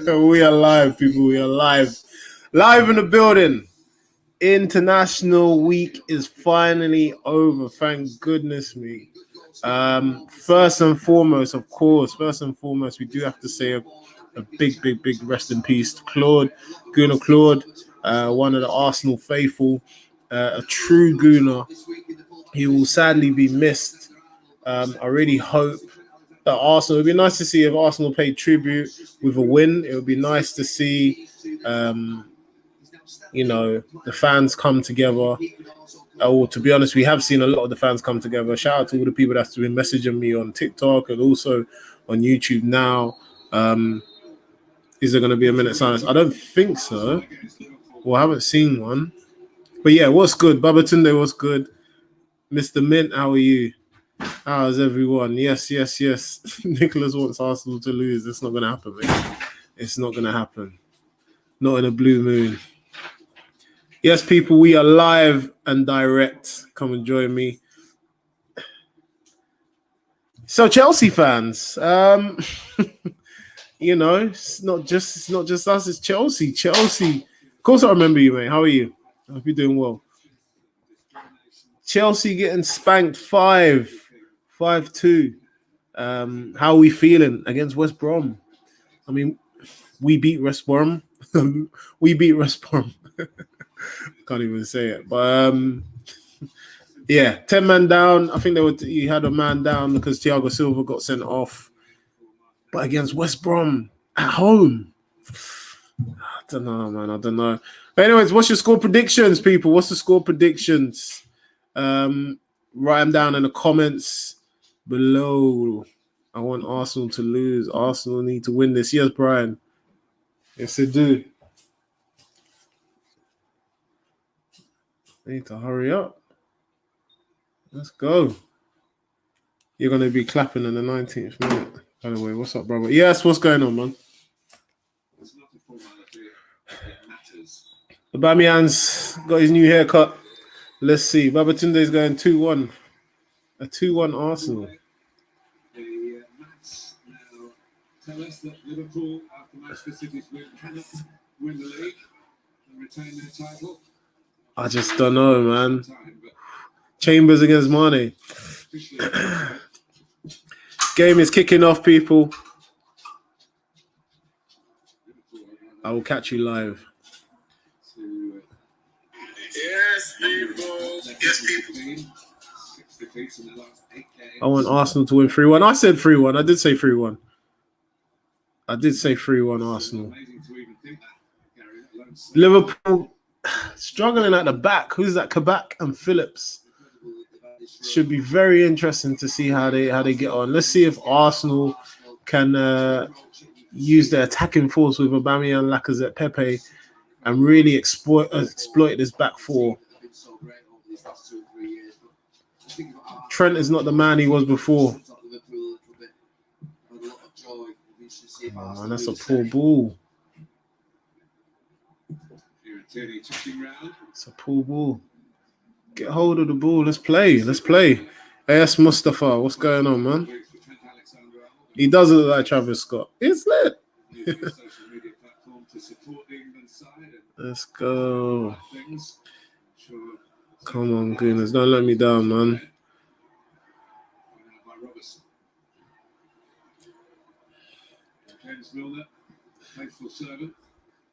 We are live, people. We are live. Live in the building. International week is finally over. Thank goodness me. First and foremost, we do have to say a big rest in peace to Gunnar Claude, one of the Arsenal faithful, a true Gunnar. He will sadly be missed. I really hope that Arsenal, it'd be nice to see if Arsenal paid tribute with a win. It would be nice to see, the fans come together. To be honest, we have seen a lot of the fans come together. Shout out to all the people that's been messaging me on TikTok and also on YouTube now. Is there going to be a minute silence? I don't think so. Well, I haven't seen one. But yeah, what's good? Babatunde, what's good? Mr. Mint, how are you? How's everyone? Yes. Nicholas wants Arsenal to lose. It's not going to happen, mate. It's not going to happen. Not in a blue moon. Yes, people, we are live and direct. Come and join me. So, Chelsea fans, it's not just us. It's Chelsea. Of course, I remember you, mate. How are you? I hope you're doing well. Chelsea getting spanked 5-2. How are we feeling against West Brom? I mean, we beat West Brom. Can't even say it. But, 10 man down. I think he had a man down because Thiago Silva got sent off. But against West Brom at home, I don't know, man. I don't know. But anyways, what's your score predictions, people? What's the score predictions? Write them down in the comments below. I want Arsenal to lose. Arsenal need to win this. Yes, Brian. Yes, they do. They need to hurry up. Let's go. You're going to be clapping in the 19th minute. By the way, what's up, brother? Yes, what's going on, man? Aubameyang's got his new haircut. Let's see. Babatunde is going 2-1. A 2-1 Arsenal. The maths now tell us that Liverpool, after Manchester City's win, cannot win the league and retain their title. I just don't know, man. Chambers against Mane. Game is kicking off, people. I will catch you live. Yes, people. I want Arsenal to win 3-1. I said 3-1. I did say 3-1. Arsenal. Liverpool struggling at the back. Who's that? Kabak and Phillips. Should be very interesting to see how they get on. Let's see if Arsenal can use their attacking force with Aubameyang, Lacazette, Pepe, and really exploit this back four. Trent is not the man he was before. Oh, man, that's a poor ball. It's a poor ball. Get hold of the ball. Let's play. AS Mustafa, what's going on, man? He does look like Travis Scott. It's lit. Let's go. Come on, goodness. Don't let me down, man.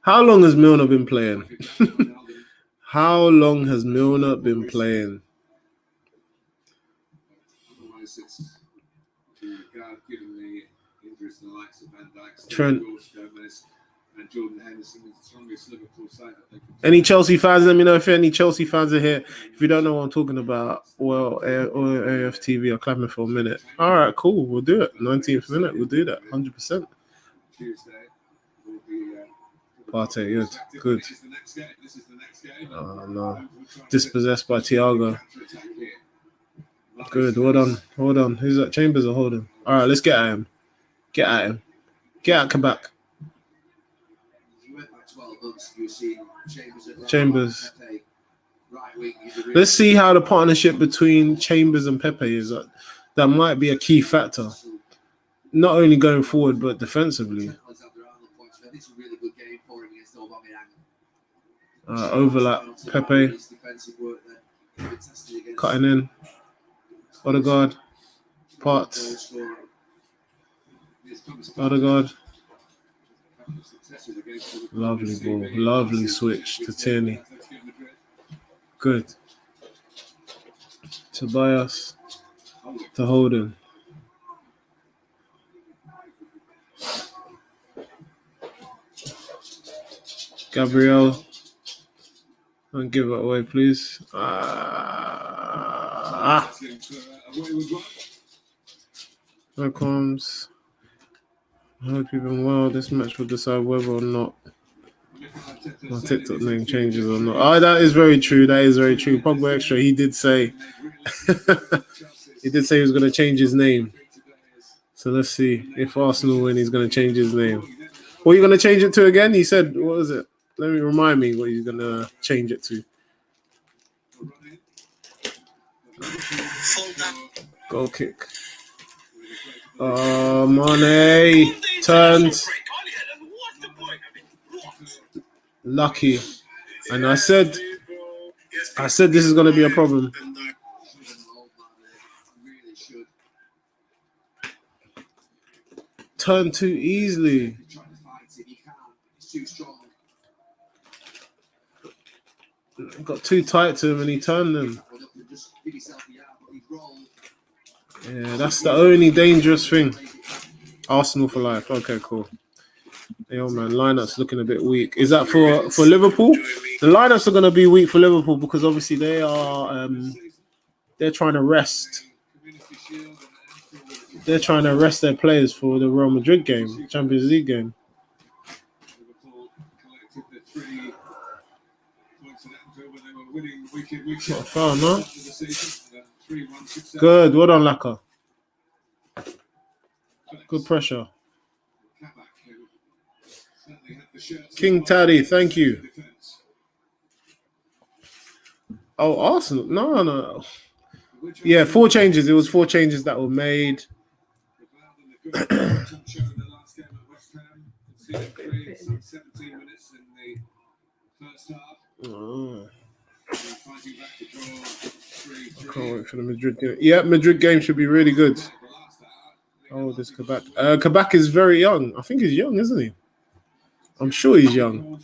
How long has Milner been playing? How long has Milner been playing? Trent. Any Chelsea fans? Let me know if any Chelsea fans are here. If you don't know what I'm talking about, well, AFTV are clapping for a minute. All right, cool. We'll do it. 19th minute. We'll do that. 100%. Tuesday will be. Partey, good. This is the next game. Oh, no. Dispossessed by Thiago. Good, hold on. Who's that? Chambers or Holden? All right, let's get at him. Get at Kabak. Chambers. Let's see how the partnership between Chambers and Pepe is. That might be a key factor. Not only going forward, but defensively. Overlap. Pepe. Cutting in. Odegaard. Parts. Odegaard. Lovely ball. Lovely switch to Tierney. Good. Tobias. To Holden. Gabriel. Don't give it away, please. Here comes. I hope you've been well. This match will decide whether or not my TikTok name changes or not. Oh, that is very true. Pogba Extra, he did say he was going to change his name. So let's see if Arsenal win, he's going to change his name. What are you going to change it to again? He said, what was it? Let me remind me what he's going to change it to. Goal kick. Mane turned. Lucky. And I said this is going to be a problem. Turned too easily. Got too tight to him and he turned them. Yeah, that's the only dangerous thing. Arsenal for life. Okay, cool. Yo, man, lineup's looking a bit weak. Is that for Liverpool? The lineups are going to be weak for Liverpool because obviously they are they're trying to rest. They're trying to rest their players for the Real Madrid game, Champions League game. Not a foul, no? Good. Well done, Laka. Good pressure. King Taddy, thank you. Oh, Arsenal. No. Yeah, 4 changes. It was 4 changes that were made. Oh. I can't wait for the Madrid game. Yeah, Madrid game should be really good. Oh, this Kabak. Kabak is very young. I think he's young, isn't he? I'm sure he's young.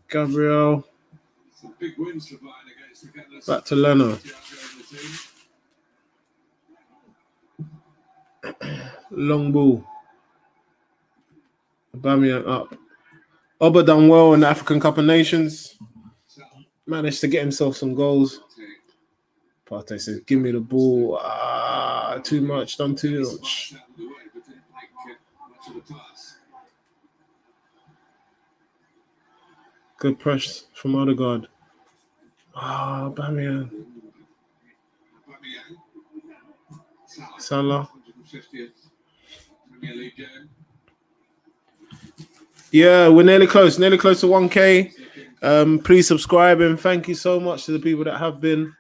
Gabriel. Back to Leno. Long ball. Aubameyang up. Oba done well in the African Cup of Nations. Managed to get himself some goals. Partey says, give me the ball. Too much. Done too much. Good press from Odegaard. Aubameyang. Salah. Yeah, we're nearly close to 1K. Please subscribe and thank you so much to the people that have been.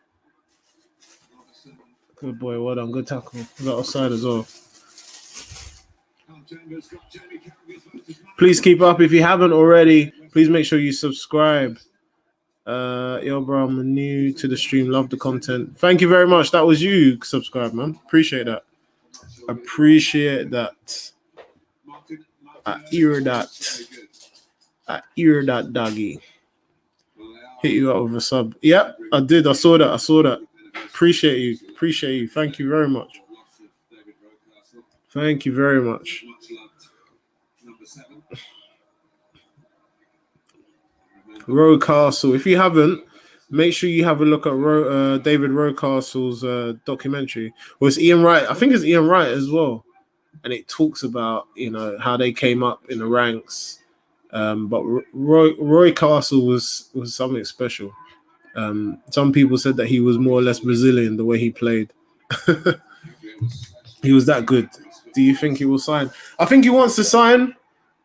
Good boy, well done, good tackle. We got offside as well. Please keep up if you haven't already. Please make sure you subscribe. Yo, bro, I'm new to the stream. Love the content. Thank you very much. That was you. Subscribe, man. Appreciate that. I hear that, doggy. Hit you up with a sub. Yep, I did. I saw that. Appreciate you. Thank you very much. Road Castle. If you haven't, Make sure you have a look at David Rocastle's documentary. Or it's Ian Wright. I think it's Ian Wright as well. And it talks about, how they came up in the ranks. But Roy Castle was something special. Some people said that he was more or less Brazilian the way he played. He was that good. Do you think he will sign? I think he wants to sign.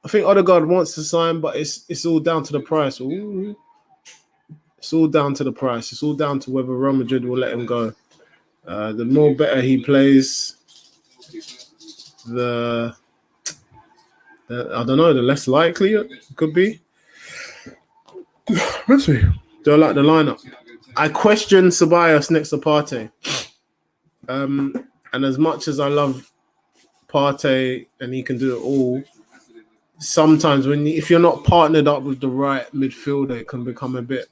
I think Odegaard wants to sign, but it's all down to the price. Ooh. It's all down to the price. It's all down to whether Real Madrid will let him go. The more better he plays, the I don't know, the less likely it could be. Let's see. Do I like the lineup? I question Ceballos next to Partey. And as much as I love Partey and he can do it all, sometimes if you're not partnered up with the right midfielder, it can become a bit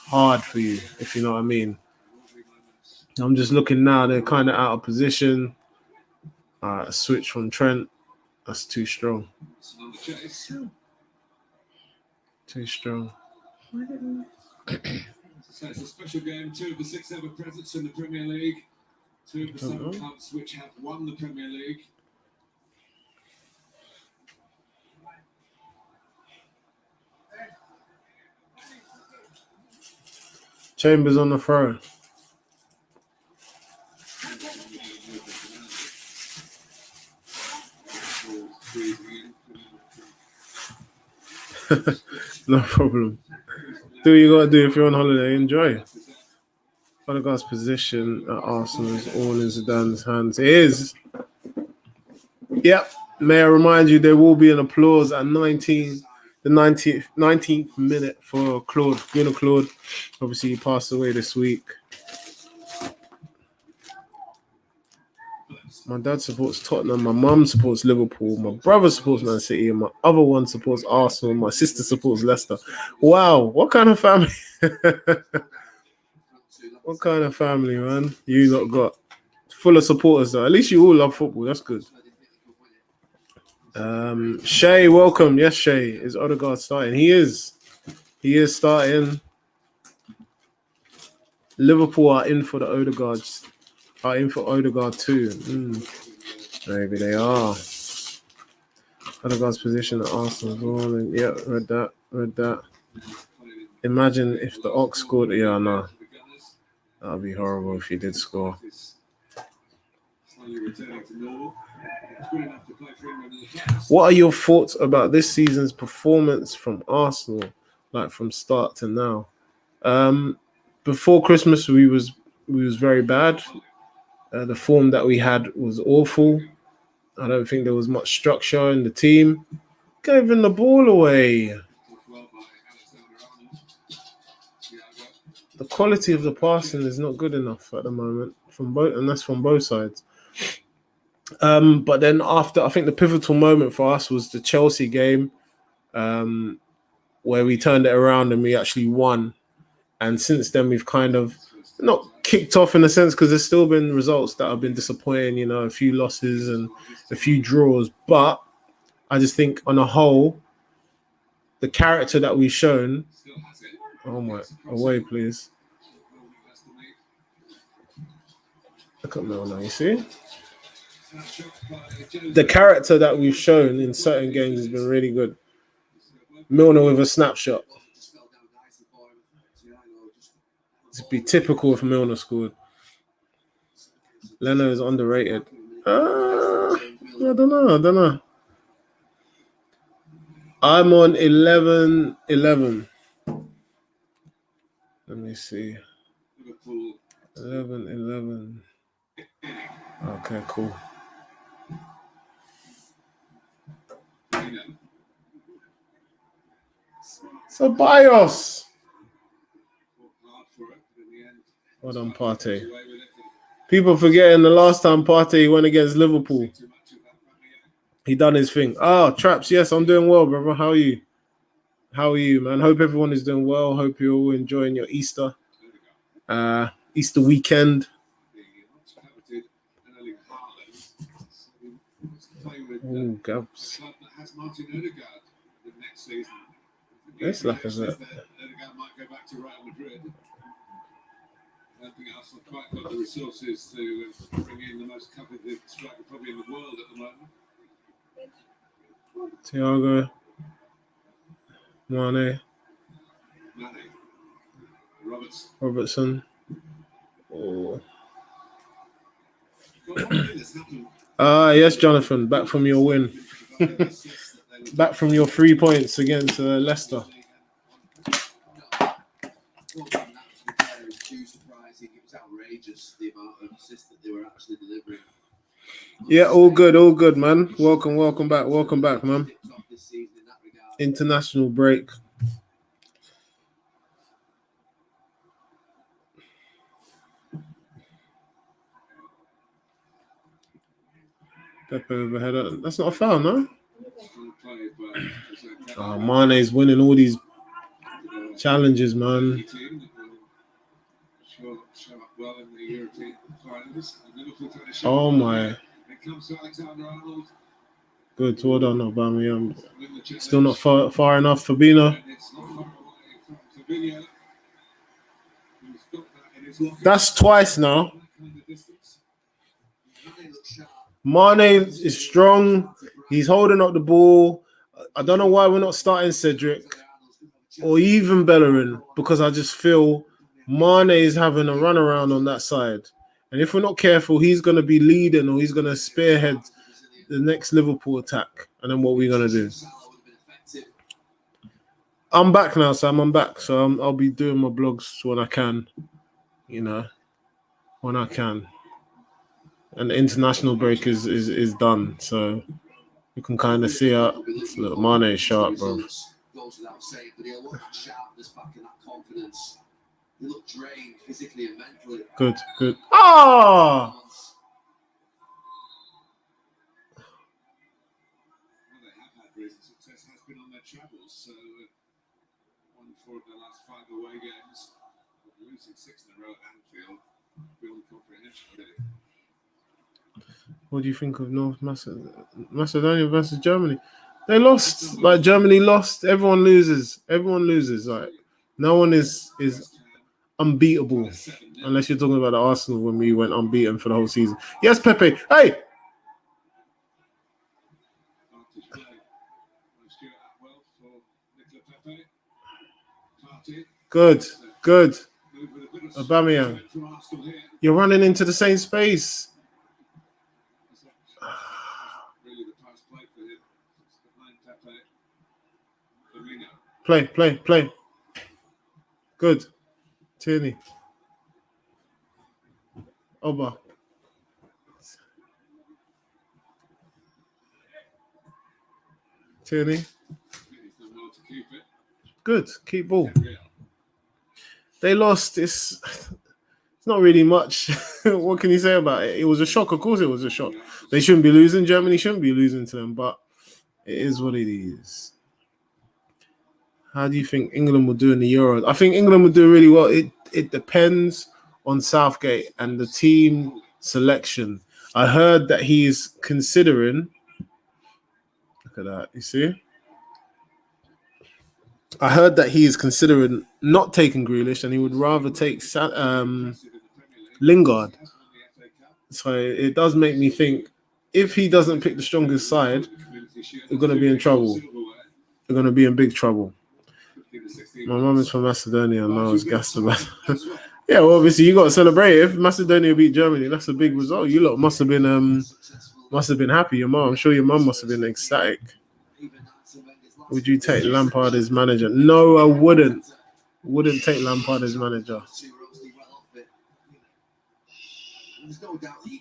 hard for you, if you know what I mean. I'm just looking now, they're kind of out of position. Switch from Trent. That's too strong. Too strong. So it's a special game. 2 of the 6 ever presents in the Premier League. 2 of the 7 clubs which have won the Premier League. Chambers on the throne. No problem. Do what you gotta do if you're on holiday. Enjoy. Odegaard's position at Arsenal is all in Zidane's hands. It is. Yep. May I remind you, there will be an applause at the 19th minute for Claude. Claude. Obviously, he passed away this week. My dad supports Tottenham. My mum supports Liverpool. My brother supports Man City. And my other one supports Arsenal. My sister supports Leicester. Wow. What kind of family? What kind of family, man? You lot got full of supporters, though. At least you all love football. That's good. Shay, welcome. Yes, Shay. Is Odegaard starting? He is. He is starting. Liverpool are in for the Odegaards. Are in for Odegaard too. Maybe they are. Odegaard's position at Arsenal. Yeah, read that. Imagine if the Ox scored. Yeah, no. That would be horrible if he did score. What are your thoughts about this season's performance from Arsenal, like from start to now? Before Christmas, we was very bad. The form that we had was awful. I don't think there was much structure in the team. Giving the ball away. The quality of the passing is not good enough at the moment and that's from both sides. But then after, I think the pivotal moment for us was the Chelsea game, where we turned it around and we actually won. And since then, we've kind of not kicked off in a sense, because there's still been results that have been disappointing, a few losses and a few draws. But I just think on a whole, the character that we've shown. Oh my, away please. Look at Milner, you see? The character that we've shown in certain games has been really good. Milner with a snapshot. It'd be typical if Milner scored. Leno is underrated. I don't know. I'm on 11-11. Let me see. 11-11. Okay, cool. Ceballos. Well done, Partey. People forgetting the last time Partey went against Liverpool. He done his thing. Traps, yes, I'm doing well, brother. How are you? How are you, man? Hope everyone is doing well. Hope you're all enjoying your Easter. Easter weekend. Oh, Gabs. It's like a I don't think Arsenal quite got the resources to bring in the most coveted striker probably in the world at the moment. Thiago, Mane, Robertson. Oh. Yes, Jonathan, back from your win. Back from your 3 points against Leicester. Yeah, all good, man. Welcome back, man. International break. Pepe overhead. That's not a foul, no? Mane's winning all these challenges, man. Oh my. Good, well done, Aubameyang. Still not far enough for Bino. That's twice now. Mane is strong. He's holding up the ball. I don't know why we're not starting Cedric or even Bellerin, because I just feel Mane is having a run around on that side. And if we're not careful, he's going to be leading or he's going to spearhead the next Liverpool attack. And then what are we going to do? I'm back now, Sam. I'm back. So I'll be doing my blogs when I can, when I can. And the international break is done. So you can kind of see how look, Mane is sharp, bro. Goes without saying, but he'll look that sharpness back and that confidence. He looked drained physically and mentally. Good. Oh! Well, they have had recent success, has been on their travels. So, won 4 of their last 5 away games, losing 6 in a row at Anfield. Beyond comprehension, really. What do you think of North Macedonia versus Germany? They lost. Like, Germany lost. Everyone loses. Like, no one is unbeatable. Unless you're talking about the Arsenal when we went unbeaten for the whole season. Yes, Pepe. Hey! Good. Aubameyang. You're running into the same space. Play. Good. Tierney. Oba. Tierney. Good. Keep ball. They lost. It's not really much. What can you say about it? It was a shock. Of course it was a shock. They shouldn't be losing. Germany shouldn't be losing to them, but it is what it is. How do you think England will do in the Euros? I think England will do really well. It depends on Southgate and the team selection. I heard that he's considering. Look at that. You see? I heard that he is considering not taking Grealish and he would rather take Lingard. So it does make me think if he doesn't pick the strongest side, we're going to be in trouble. We're going to be in big trouble. My mum is from Macedonia and I was gassed about it. Yeah, well, obviously you got to celebrate. If Macedonia beat Germany, that's a big result. You lot must have been happy. I'm sure your mum must have been ecstatic. Would you take Lampard as manager? No, I wouldn't. Wouldn't take Lampard as manager. There's no doubt that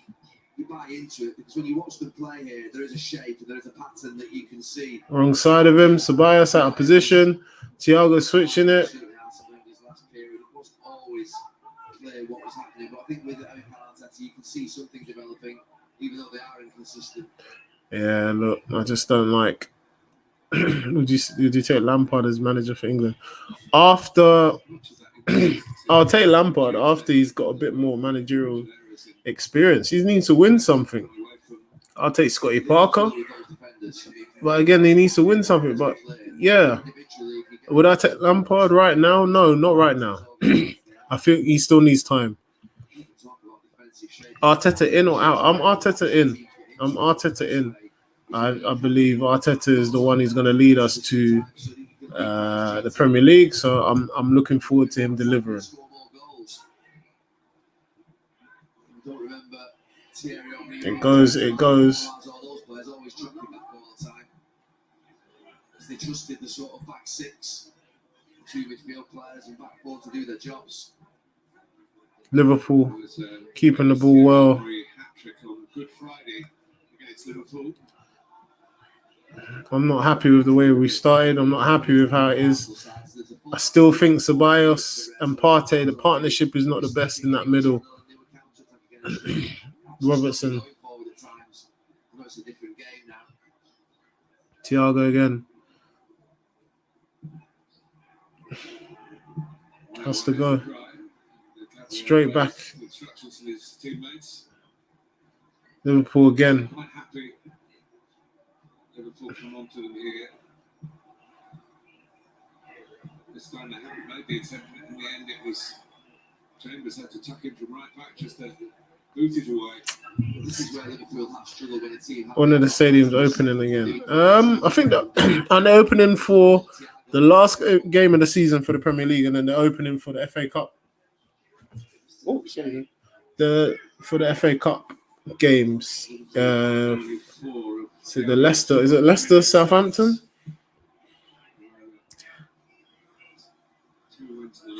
you buy into it because when you watch them play here, there is a shape and there is a pattern that you can see. Wrong side of him. Ceballos out of position. Thiago switching it. It wasn't always clear what was happening, but I think with Arteta, you can see something developing, even though they are inconsistent. Yeah, look, I just don't like. Would you take Lampard as manager for England? After, I'll take Lampard after he's got a bit more managerial experience. He needs to win something. I'll take Scotty Parker, but again, he needs to win something. But yeah, would I take Lampard right now? No, not right now. I think he still needs time. Arteta in or out? I'm Arteta in. I believe Arteta is the one who's going to lead us to the Premier League. So I'm looking forward to him delivering. It goes. They trusted the sort of back six, two midfield players and back four to do their jobs. Liverpool keeping the ball well. Good Friday against Liverpool. I'm not happy with the way we started. I'm not happy with how it is. I still think Ceballos and Partey, the partnership is not the best in that middle. Robertson. Thiago again. Has to go. Straight back. Liverpool again. Liverpool come on to them here. This time they haven't made the attempt. In the end, it was Chambers had to tuck in from right back just to boot it away. This is where Liverpool have struggled when a team. One of the stadiums opening again. I think that and the opening for the last game of the season for the Premier League, and then the opening for the FA Cup. Oh, sorry. For the FA Cup games. So the Leicester, is it Leicester Southampton?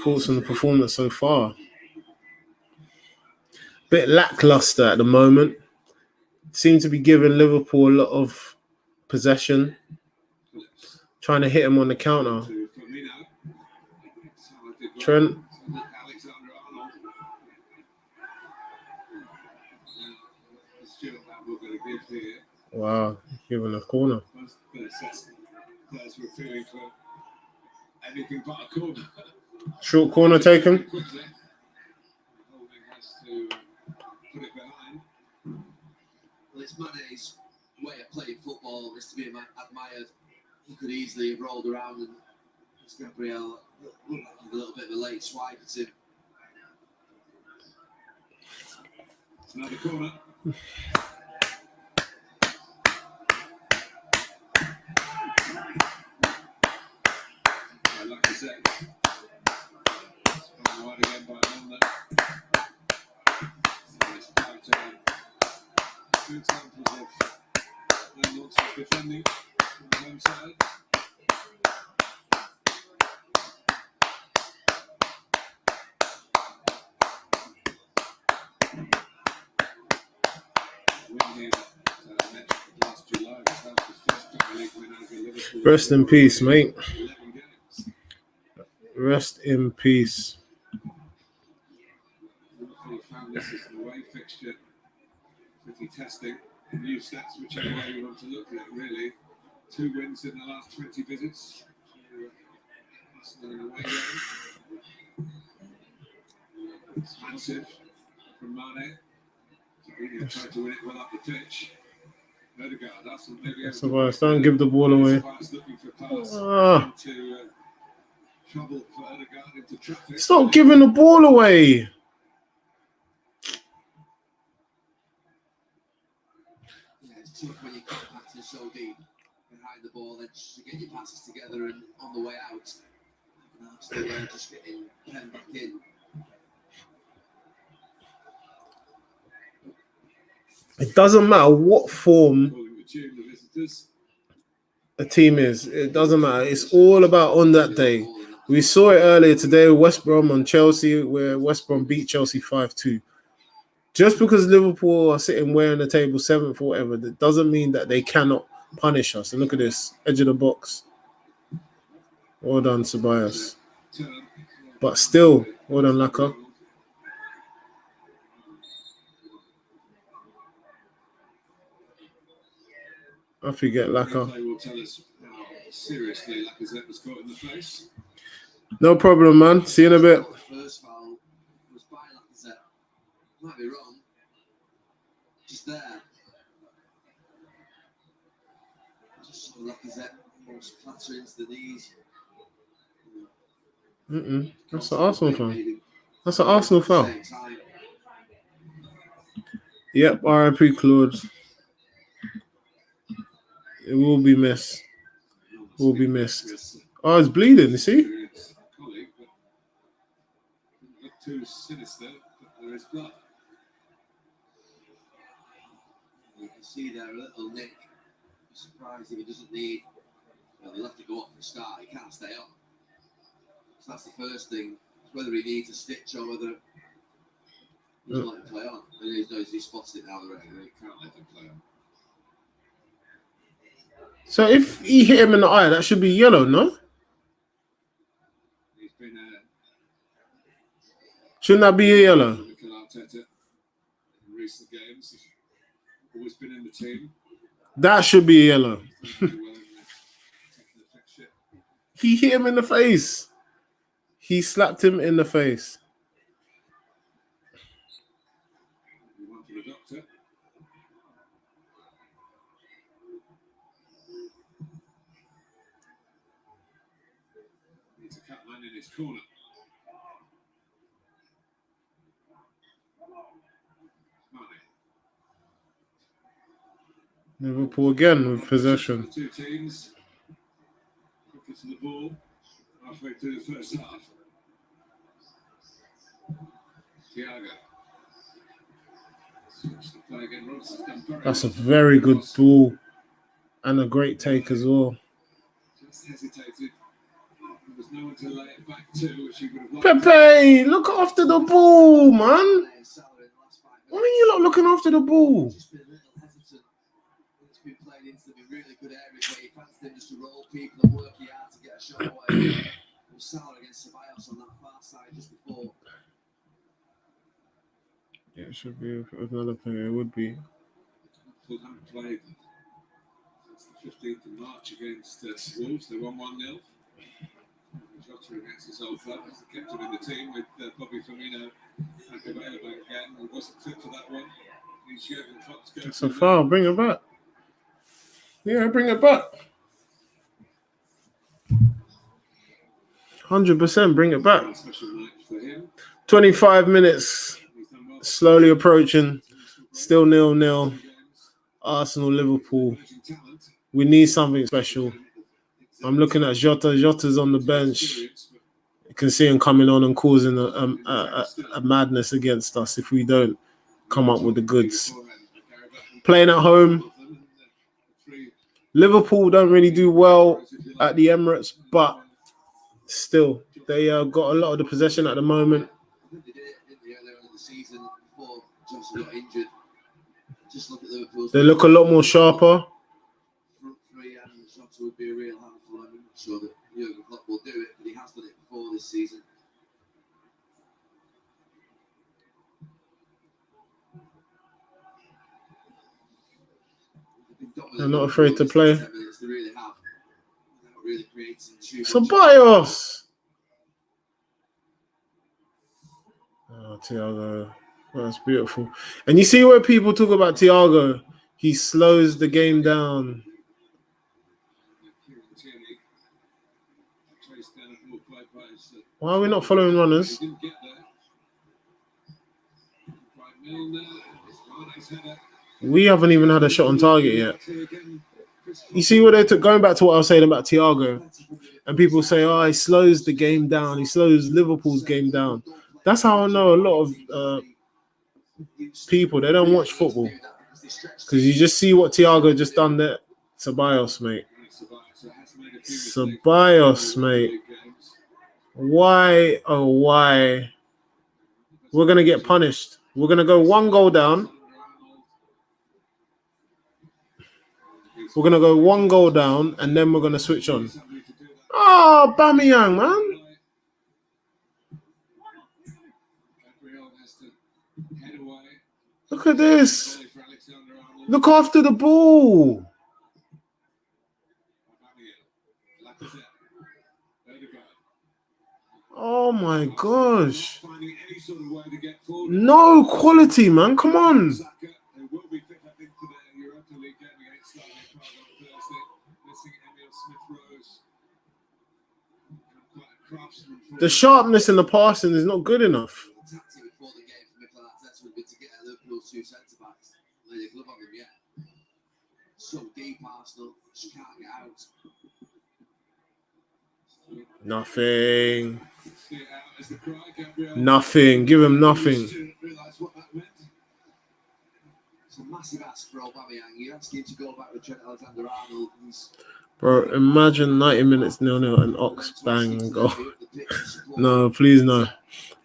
Thoughts on the performance so far? Bit lackluster at the moment. Seem to be giving Liverpool a lot of possession. Trying to hit him on the counter. Trent. Wow, given a corner. Short corner taken. Well, it's Mane's way of playing football is to be admired. He could easily have rolled around and Gabriel looked like a little bit of a late swipe at him. It's another corner. Like I said, it's wide again by London. So it's about two examples of no nonsense defending from the home side. Last July, that was the first Premier League win over Liverpool. Rest in peace, mate. Rest in peace. Liverpool found this as the away fixture. Pretty testing. New stats, whichever way you want to look at it, really. 2 wins in the last 20 visits. Arsenal away game. It's massive from Mane. He tried to win it well up the pitch. Odegaard, Arsenal maybe. Ceballos, don't give the ball away. Looking for pass into trouble for Odegaard into traffic. Stop giving the ball away. Yeah, it's tough when you get passes so deep behind the ball, then just to get your passes together and on the way out. Still just getting pen back in. It doesn't matter what form a team is. It doesn't matter. It's all about on that day. We saw it earlier today with West Brom on Chelsea, where West Brom beat Chelsea 5-2. Just because Liverpool are sitting wearing the table 7th or whatever, that doesn't mean that they cannot punish us. And look at this, edge of the box. Well done, Ceballos. But still, well done, Laka. Off you get Laka. No problem, man. See you in a bit. First foul was by Lacazette. Might be wrong. Just there. Just saw Lacazette almost clatter into the knees. That's an Arsenal foul. That's an Arsenal foul. Yep, R.I.P. Claude. It will be missed. Will be missed. Oh, it's bleeding, you see? Colleague, but doesn't look too sinister, but there is blood. You can see there a little nick. I'm surprised if he doesn't need. Well, he'll have to go off for a start. He can't stay on. So that's the first thing. It's whether he needs a stitch or whether he's let him play on. And he spots it now. The referee can't let him play on. So if he hit him in the eye, that should be yellow, no? He's been Shouldn't that be a yellow? Arteta in recent games. He's always been in the team. That should be a yellow. Well in the fixture. He hit him in the face. He slapped him in the face. One for the doctor. Needs a cut man in his corner. Liverpool again with possession. The two teams looking to the ball halfway through the first half. Thiago. Switch the play again. Robertson's done very That's a well. very good ball and a great take as well. Just hesitated. There was no one to lay it back to, which he would have liked. Pepe, look after the ball, man. Why are you not looking after the ball? Just been a little hesitant. It's been played into the really good areas where he fancied him just to roll people and work hard to get a shot away. It was Salah against Ceballos on that far side just before. Yeah, it should be another player. It would be. Liverpool haven't played since the 15th of March against Wolves. They won 1-0. Jota against his old club. They kept him in the team with Bobby Firmino back available again. He wasn't fit for that one. He's Jurgen Klopp's go. It's a foul. Bring it back. Yeah, bring it back. 100% bring it back. Special night for him. 25 minutes. He's done well. Slowly approaching. Still 0-0. Arsenal, Liverpool. Talent. We need something special. I'm looking at Jota. Jota's on the bench. You can see him coming on and causing a madness against us if we don't come up with the goods. Playing at home. Liverpool don't really do well at the Emirates, but still, they got a lot of the possession at the moment. I think they did it earlier in the season before Johnson got injured. Just look at Liverpool's. They look a lot more sharper. Front three and Jota would be a real handful. I'm not sure that Jurgen Klopp will do it, but he has done it before this season. They're not afraid to play. They really have. Without really creating too much. Ceballos. Oh, Thiago. That's beautiful. And you see where people talk about Thiago, he slows the game down. Why are we not following runners? We haven't even had a shot on target yet. You see what they took, going back to what I was saying about Thiago, and people say, oh, he slows the game down. He slows Liverpool's game down. That's how I know a lot of people, they don't watch football. Because you just see what Thiago just done there. Ceballos, mate. Ceballos, mate. Why, oh, why? We're going to get punished. We're going to go one goal down. We're going to go one goal down, and then we're going to switch on. Oh, Aubameyang, man. Look at this. Look after the ball. Oh, my gosh. No quality, man. Come on. The sharpness in the passing is not good enough. The tactic before the game for Mikel Arteta would be to get Liverpool's two centre-backs so deep, Arsenal just can't get out. Nothing. See it out as the cry, Gabriel. Nothing. Give him nothing. Didn't realise what that meant. It's a massive ask for Aubameyang. You ask him to go back with Trent Alexander-Arnold. Bro, imagine 90 minutes 0-0 and Ox bang and go. No, please no.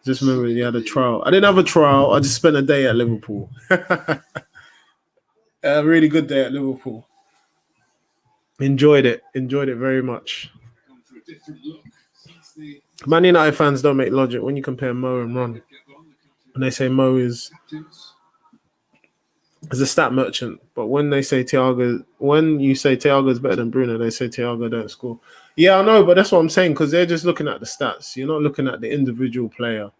Just remember you had a trial. I didn't have a trial. I just spent a day at Liverpool. A really good day at Liverpool. Enjoyed it. Enjoyed it very much. Gone for a different look since the Man United fans don't make logic when you compare Mo and Ron. And they say Mo is a stat merchant. But when they say Thiago, when you say Thiago is better than Bruno, they say Thiago don't score. Yeah, I know, but that's what I'm saying, because they're just looking at the stats. You're not looking at the individual player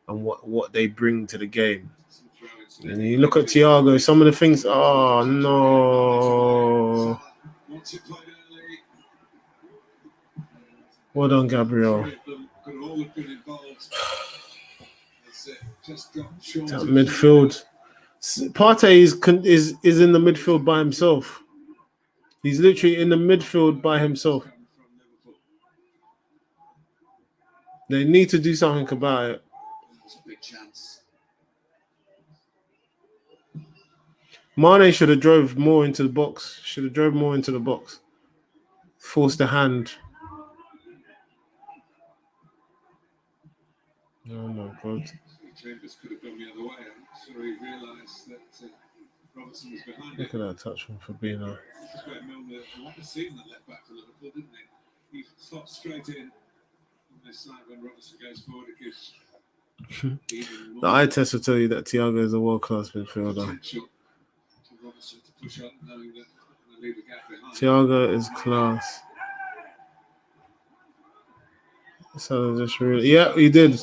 and what they bring to the game. And you look at Thiago, some of the things, oh no. Well done, Gabriel. That midfield. Partey is in the midfield by himself. He's literally in the midfield by himself. They need to do something about it. It's a big chance. Mane should have drove more into the box. Forced the hand. Oh my God. Chambers could have gone the other way. I'm sure he realised that Robertson was behind Look it. at that touch from Fabinho. This is where Milner had to see that left back for Liverpool, didn't he? He slots straight in on this side when Robertson goes forward. It gives even The eye test will tell you that Thiago is a world-class midfielder. potential to Robertson to push up, knowing that he's going to leave a gap behind. Thiago is class. So just really, yeah, he did.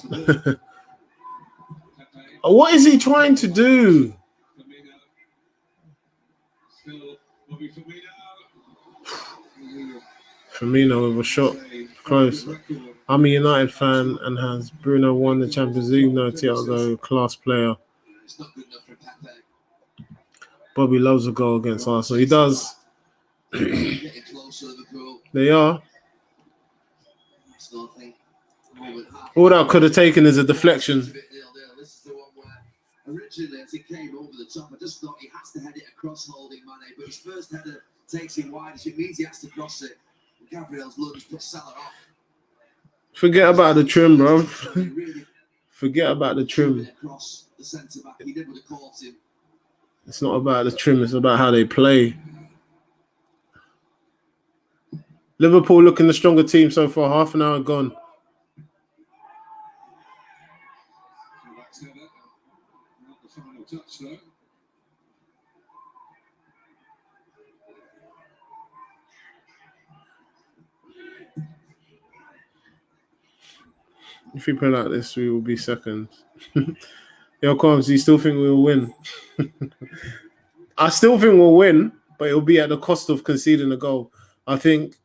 What is he trying to do? Firmino. Still Bobby Firmino. Firmino with a shot close. I'm a United fan, and has Bruno won the Champions League? No, Thiago, class player. It's not good enough for Pepe. Bobby loves a goal against Arsenal. He does. Getting closer, Liverpool. They are. Arsenal, I think. All that could have taken is a deflection. This is the one where originally, as he came over the top, I just thought he has to head it across holding Mane, but his first header takes him wide, so it means he has to cross it. Gabriel's lunge puts Salah off. Forget about the trim, bro. Forget about the trim. Across the centre back, he never would have caught him. It's not about the trim, it's about how they play. Liverpool looking the stronger team so far, half an hour gone. Not the final touch, though. If we play like this, we will be second. Yo, Combs, do you still think we'll win? I still think we'll win, but it'll be at the cost of conceding a goal. I think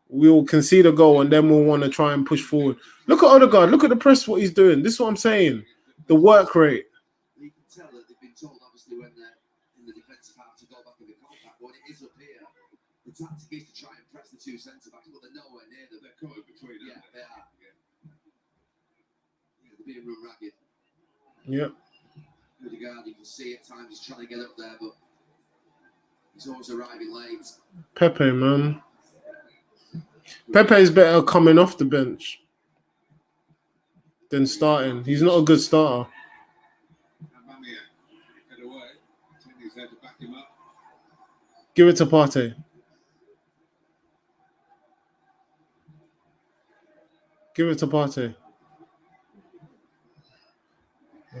we'll concede a goal and then we'll want to try and push forward. Look at Odegaard. Look at the press, what he's doing. This is what I'm saying. The work rate. You can tell that they've been told, obviously, when they're in the defensive half to go back in the contact. When it is up here, the tactic is to try and press the two centre-backs, but they're nowhere near them. They're caught in between, Yeah, they are. Yeah, they're being run ragged. Yep. Odegaard, you can see at times he's trying to get up there, but he's always arriving late. Pepe, man. Pepe's better coming off the bench than starting. He's not a good starter. Aubameyang, get away. He's there to back him up. Give it to Partey. Give it to Partey.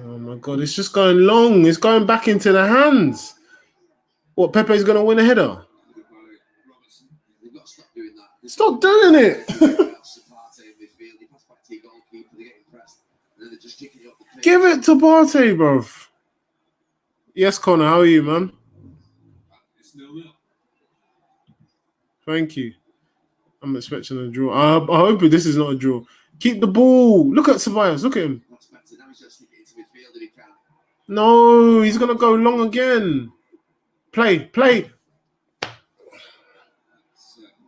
Oh my God, it's just going long. It's going back into the hands. What, Pepe's going to win a header? They've got to stop doing that. Stop doing it. Give it to Partey, bro. Yes, Connor, how are you, man? It's 0-0. Thank you. I'm expecting a draw. I hope this is not a draw. Keep the ball. Look at Ceballos. Look at him. That's better. Now he's just sticking into midfield if he can. No, he's going to go long again. Play.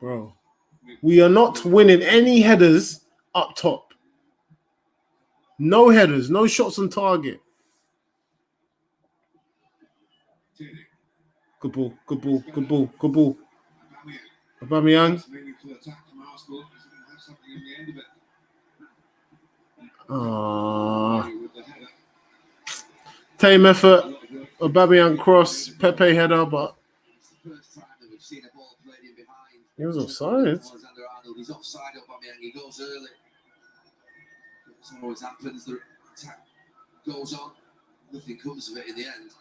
Bro, we are not winning any headers up top. No headers, no shots on target. Good ball, good ball, good ball, good ball. Aubameyang. Meaningful attack from Arsenal. Have something in the end of it. With the header. Tame effort. Aubameyang cross. Pepe header, but It's the first time that we've seen a ball played in behind. he was offside. Alexander-Arnold, he's offside. Aubameyang, he goes early. It always happens. The attack goes on. Nothing comes of it in the end.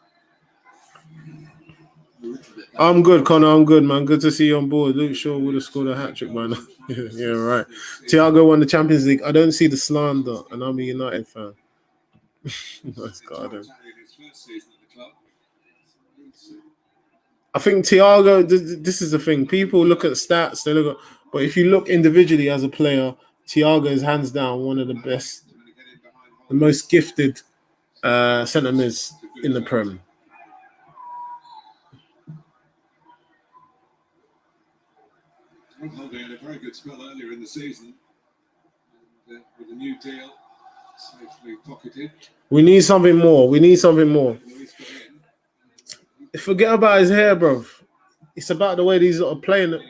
I'm good, Connor. I'm good, man. Good to see you on board. Luke Shaw would have scored a hat-trick by now. Yeah, right. Thiago won the Champions League. I don't see the slander, and I'm a United fan. Nice garden. I think Thiago, this is the thing. People look at stats, they look at, but if you look individually as a player, Thiago is hands down one of the best, the most gifted centre mids in the Prem. They had a very good spell earlier in the season. And, with a new deal, safely pocketed. We need something more. We need something more. Forget about his hair, bro. It's about the way these are playing it.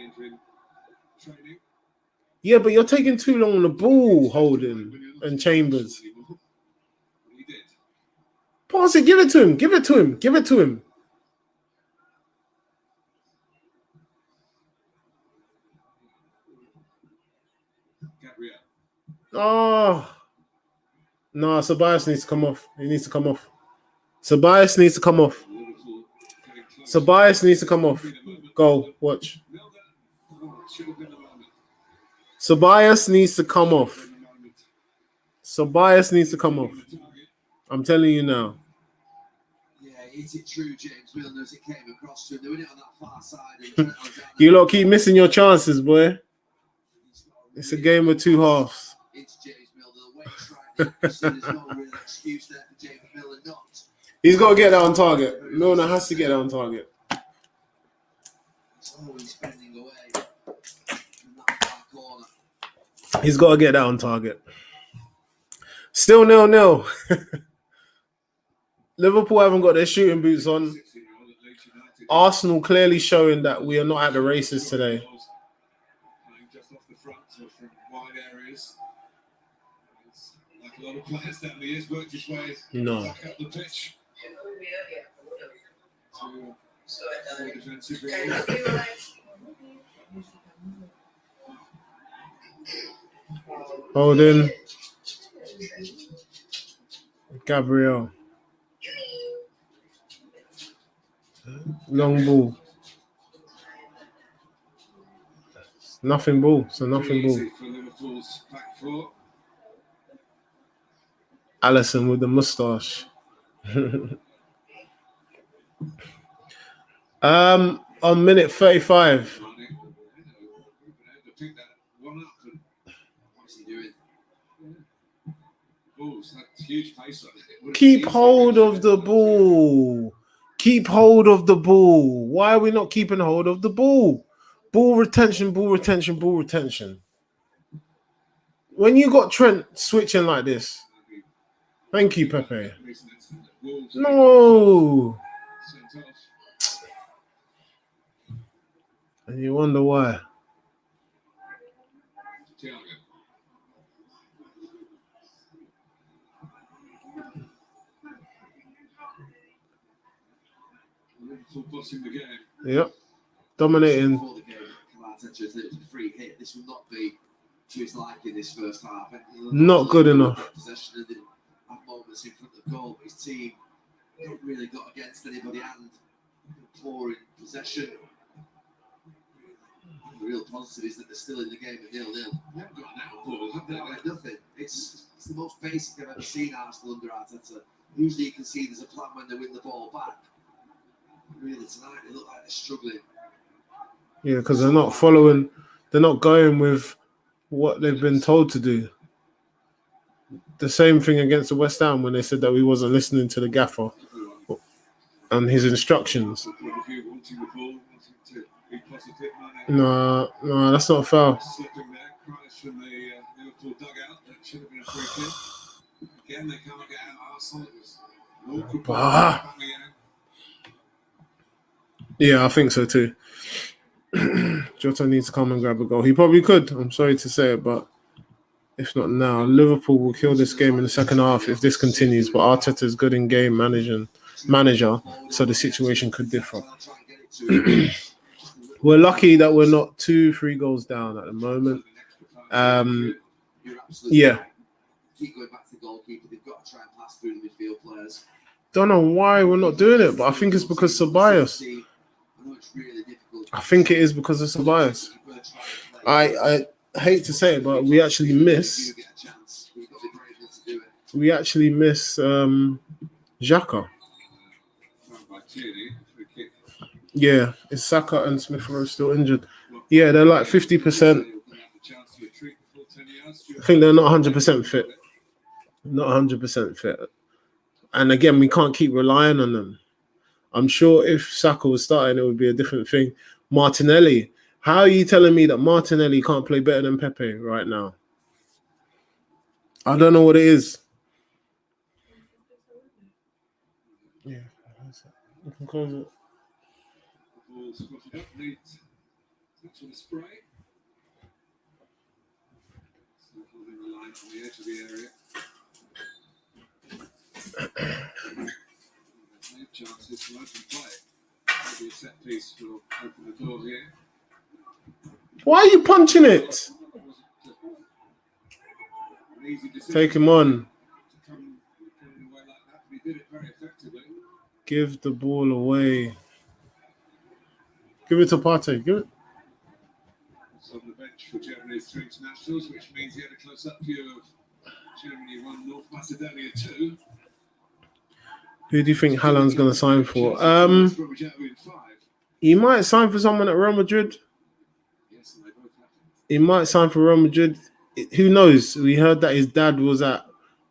Yeah, but you're taking too long on the ball, Holden and Chambers. Pass it. Give it to him. Give it to him. Give it to him. Oh. No, Ceballos needs to come off. He needs to come off. Ceballos needs to come off. Ceballos needs to come off. Go, watch. Ceballos needs to come off. Ceballos needs to come off. I'm telling you now. Yeah, is it true, James Milner, as it came across to him? They were it on that far side. You lot keep missing your chances, boy. It's a game of two halves. It's James Milner. The way he's trying to there's no real excuse there for James Milner not. He's got to get that on target. Milner has to get that on target. It's always spending away in that far corner. He's got to get that on target. Still 0-0. Liverpool haven't got their shooting boots on. Arsenal clearly showing that we are not at the races today. Just off the front or from wide areas. It's like a lot of players down the years worked his way back up the pitch. To defensive area. Holden. Gabriel. Long ball. Nothing ball. So nothing ball. For Liverpool's back four. Allison with the moustache. On minute 35. What's he doing? Huge pace on it. Keep hold of the ball. Keep hold of the ball. Why are we not keeping hold of the ball? Ball retention, ball retention, ball retention. When you got Trent switching like this, thank you, Pepe. No. And you wonder why. Yep. Dominating. Before the game, Arteta said it was a free hit. This will not be to his liking this first half. Not good enough. Possession and didn't have moments in front of goal. His team not really got against anybody and poor in possession. The real positive is that they're still in the game at 0-0. They haven't got an outball, have they? Nothing. It's the most basic I've ever seen Arsenal under Arteta. Usually you can see there's a plan when they win the ball back. Really, tonight they look like they're struggling. Yeah, because they're not following, they're not going with what they've been told to do. The same thing against the West Ham when they said that we wasn't listening to the gaffer and his instructions. to be positive. No, that's not a foul. Slipping there, cries from the Liverpool dugout. That should have been a free kick. Again, they can't get out Arsenal. It was an awkward ball. Yeah, I think so too. Jota needs to come and grab a goal. He probably could. I'm sorry to say it, but if not now, Liverpool will kill this game in the second half if this continues. But Arteta is good in game manager, so the situation could differ. We're lucky that we're not 2-3 goals down at the moment. Yeah. Keep going back to the goalkeeper. They've got to try and pass through the midfield players. Don't know why we're not doing it, but I think it's because Ceballos. I think it is because of Ceballos. I hate to say it, but we actually miss Xhaka. Yeah, is Saka and Smith Rowe still injured? Yeah, they're like 50%. I think they're not 100% fit. Not 100% fit. And again, we can't keep relying on them. I'm sure if Saka was starting, it would be a different thing. Martinelli. How are you telling me that Martinelli can't play better than Pepe right now? I don't know what it is. Yeah, we can close it. Ball spotted up, neat touch of the spray. Still holding the line from the edge of the area. No chances to open play. Maybe a set piece will open the door here. Why are you punching it? Take him on. Give the ball away. Give it to Partey. Give it. It's on the bench for Germany's 3 internationals, which means he had a close-up view of Germany 1, North Macedonia 2. Who do you think Haaland's going to sign for? He might sign for someone at Real Madrid. He might sign for Real Madrid. Who knows? We heard that his dad was at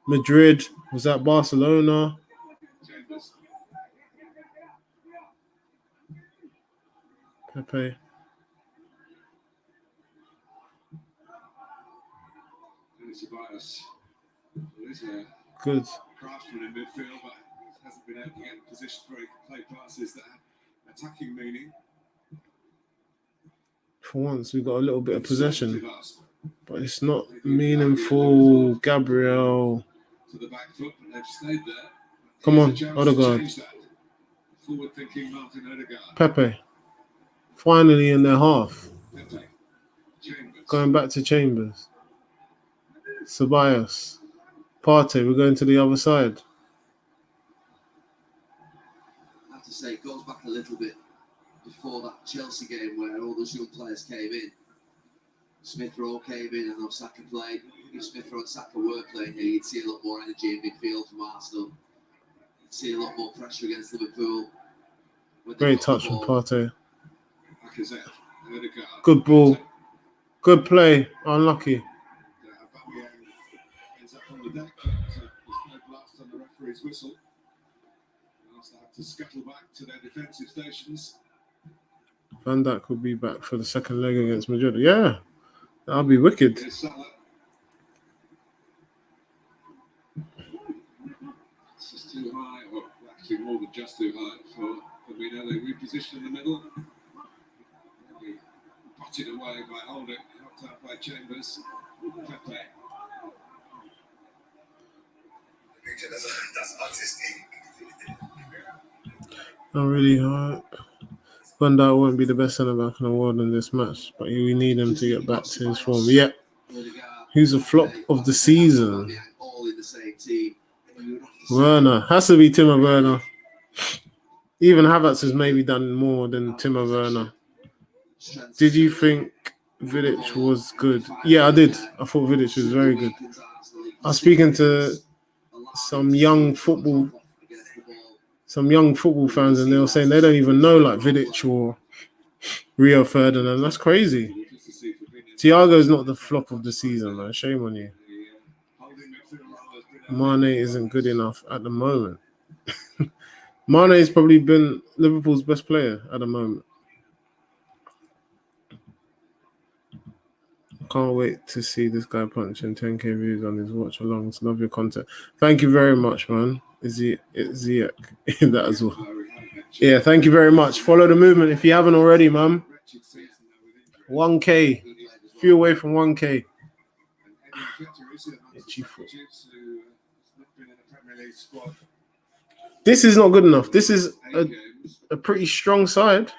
Madrid, was at Barcelona. Pepe. Good. Craftsman in midfield, but hasn't been able to get in position where he can play passes that have attacking meaning. For once, we got a little bit of possession, but it's not meaningful. Gabriel. To the back foot, but they've stayed there. Come on, Odegaard. Forward-thinking Martin Odegaard. Pepe. Finally in their half. Going back to Chambers. Ceballos. Partey, we're going to the other side. I have to say, it goes back a little bit before that Chelsea game where all those young players came in. Smith Rowe came in and Saka played. If Smith Rowe and Saka were playing here, you'd see a lot more energy in midfield from Arsenal. You'd see a lot more pressure against Liverpool. Great touch from Partey. Good ball. Good play. Unlucky. Ends up on the deck, but there's no blast on the referee's whistle. They also have to scuttle back to their defensive stations. Van Dijk will be back for the second leg against Madrid. Yeah, that'll be wicked. This is too high, or actually more than just too high for Firmino. They reposition in the middle. Potted away by Holding, knocked out by Chambers. Pepe. I really hope Van Dijk won't be the best centre back in the world in this match, but we need him to get back to his form. Yeah. Who's the flop of the season? Werner. Has to be Timo Werner. Even Havertz has maybe done more than Timo Werner. Did you think Vidic was good? Yeah, I did. I thought Vidic was very good. I was speaking to some young football fans, and they were saying they don't even know like Vidic or Rio Ferdinand. That's crazy. Thiago's not the flop of the season, man. Shame on you. Mane isn't good enough at the moment. Mane has probably been Liverpool's best player at the moment. Can't wait to see this guy punching 10k views on his watch alongs. Love your content. Thank you very much, man. Is he in that as well? Yeah, thank you very much. Follow the movement if you haven't already, man. 1k. Few away from 1k. Itchy foot. This is not good enough. This is a pretty strong side.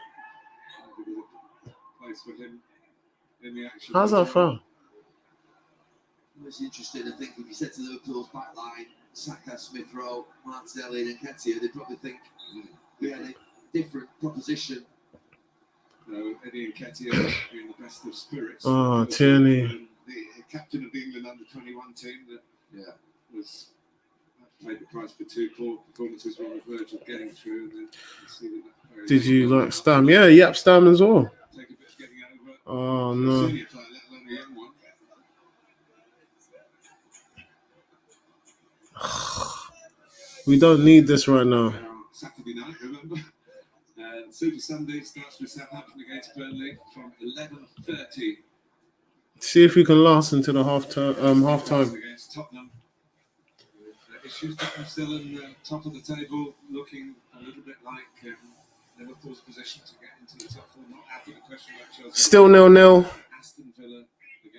How's that foul? It's interesting. I think if you said to Liverpool's back line, Saka, Smith Rowe, Martinelli, and Nketiah, they'd probably think we had a different proposition. Eddie Nketiah in the best of spirits. Oh, Tierney. The captain of the England under-21 team that was paid the price for 2 poor performances on the verge of getting through. And then did you like Stam? Yeah, Yap Stam as well. Take a bit of getting over. Oh, no. Senior player, let alone a young one. We don't need this right now. Saturday night, remember? And Super Sunday starts with Southampton against Burnley from 11:30. See if we can last until the half time. Against Tottenham. Issues Tottenham still in the top of the table, looking a little bit like Liverpool's position to get into the top 4. Not after the question about Chelsea. Still 0-0. Aston Villa.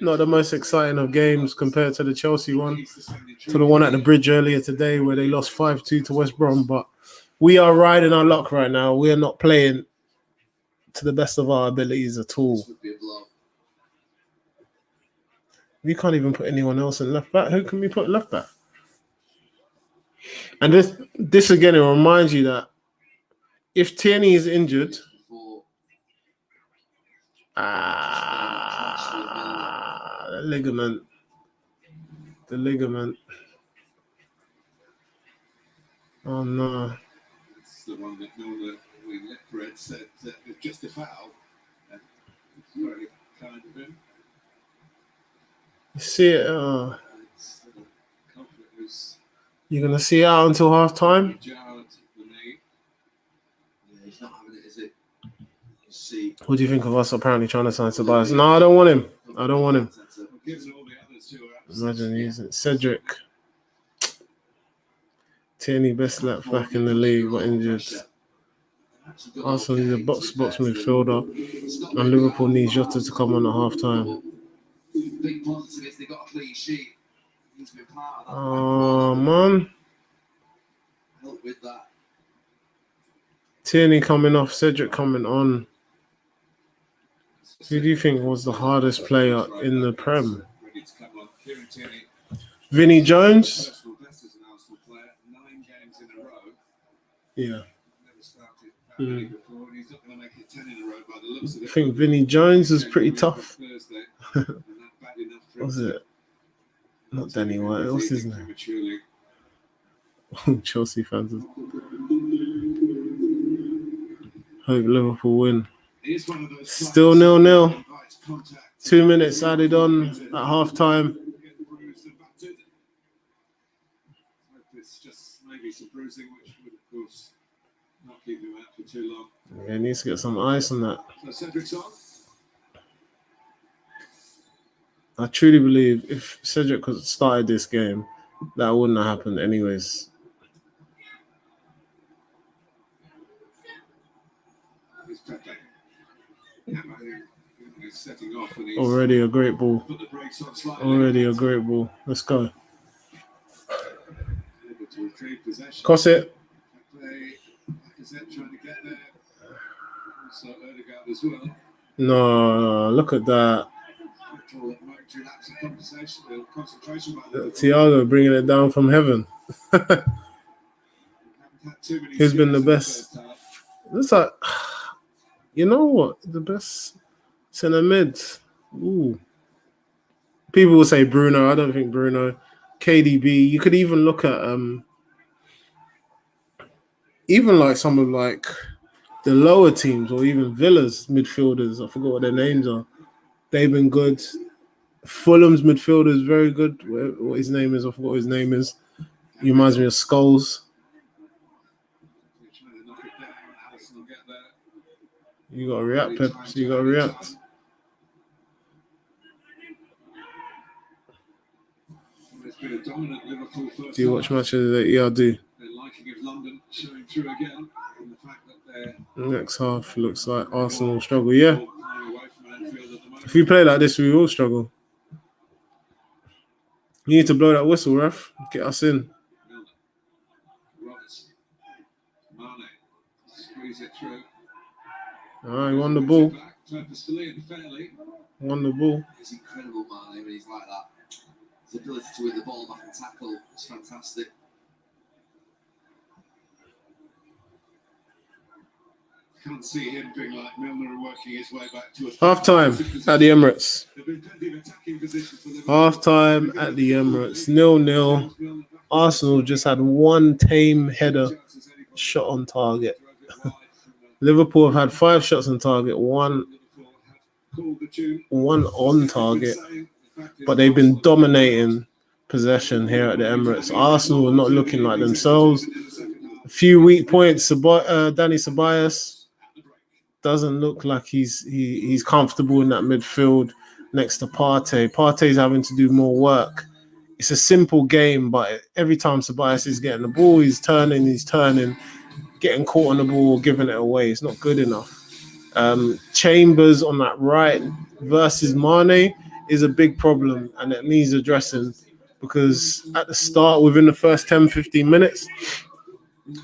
Not the most exciting of games compared to the Chelsea one, to the one at the Bridge earlier today where they lost 5-2 to West Brom. But we are riding our luck right now. We are not playing to the best of our abilities at all. We can't even put anyone else in left back. Who can we put left back? And this again, it reminds you that if Tierney is injured, the ligament. Oh no! It's the one that Milner Red said it's just a foul. It's very kind of him. You see it. You're gonna see it out until half time. Yeah, he's not having it, is it? See. What do you think of us apparently trying to sign Tobias? No, I don't want him. Imagine using Cedric. Tierney, best left back in the league, got injured. Arsenal needs a box midfielder, and Liverpool needs Jota to come on at half time. Big positive is they got a clean sheet. He's been part of that. Oh man. Help with that. Tierney coming off, Cedric coming on. Who do you think was the hardest player in the Prem? Vinnie Jones? Yeah. I think Vinnie Jones is pretty tough. What's it? Not Danny White. What's his name? Chelsea fans. Hope Liverpool win. Still 0-0. 2 minutes added on at half time. It's just maybe some bruising, which would, of course, not keep him out for too long. Yeah, he needs to get some ice on that. So Cedric's on. I truly believe if Cedric had started this game, that wouldn't have happened anyways. Already a great ball. Let's go. Cross it. No, look at that. Thiago bringing it down from heaven. Who's been the best? Looks like, you know what? The best centre mid. Ooh. People will say Bruno. I don't think Bruno. KDB. You could even look at even like some of like the lower teams or even Villa's midfielders. I forgot what their names are. They've been good. Fulham's midfielder is very good. What his name is, I forgot what his name is. He reminds me of Scholes. You got to react, Pep. You got to react. been a dominant Liverpool first Do you watch matches? Yeah, I do. Their liking of London showing through again, and the fact that they're Next half looks like Arsenal will struggle. Yeah. playing away from Anfield at the moment. If we play like this, we will struggle. You need to blow that whistle, ref. Get us in. Milner, Roberts, Mane, squeeze it through. All right, won the ball. Back purposefully and fairly. Won the ball. It's incredible, Mane, when he's like that. His ability to win the ball back and tackle is fantastic. Can't see him being like Milner and working his way back to a Half time at the Emirates. There've been plenty of attacking positions for Liverpool. Half time at the Emirates. 0-0. Arsenal just had one tame header shot on target. Liverpool have had 5 shots on target, one on target, but they've been dominating possession here at the Emirates. Arsenal are not looking like themselves. A few weak points. Danny Ceballos doesn't look like he's comfortable in that midfield next to Partey. Partey's having to do more work. It's a simple game, but every time Ceballos is getting the ball, he's turning, getting caught on the ball, giving it away. It's not good enough. Chambers on that right versus Mane is a big problem, and it needs addressing, because at the start, within the first 10-15 minutes,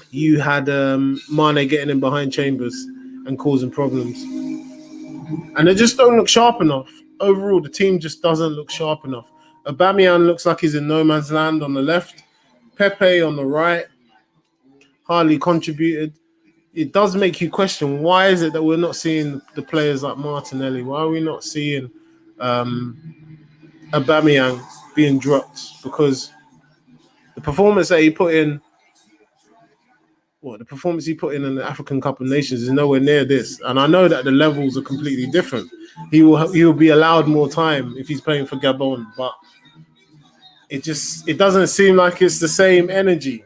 you had Mane getting in behind Chambers and causing problems. And they just don't look sharp enough. Overall, the team just doesn't look sharp enough. Aubameyang looks like he's in no man's land on the left. Pepe on the right hardly contributed. It does make you question, why is it that we're not seeing the players like Martinelli? Why are we not seeing Aubameyang being dropped? Because the performance that he put in, the the African Cup of Nations is nowhere near this. And I know that the levels are completely different. He will be allowed more time if he's playing for Gabon, but it doesn't seem like it's the same energy.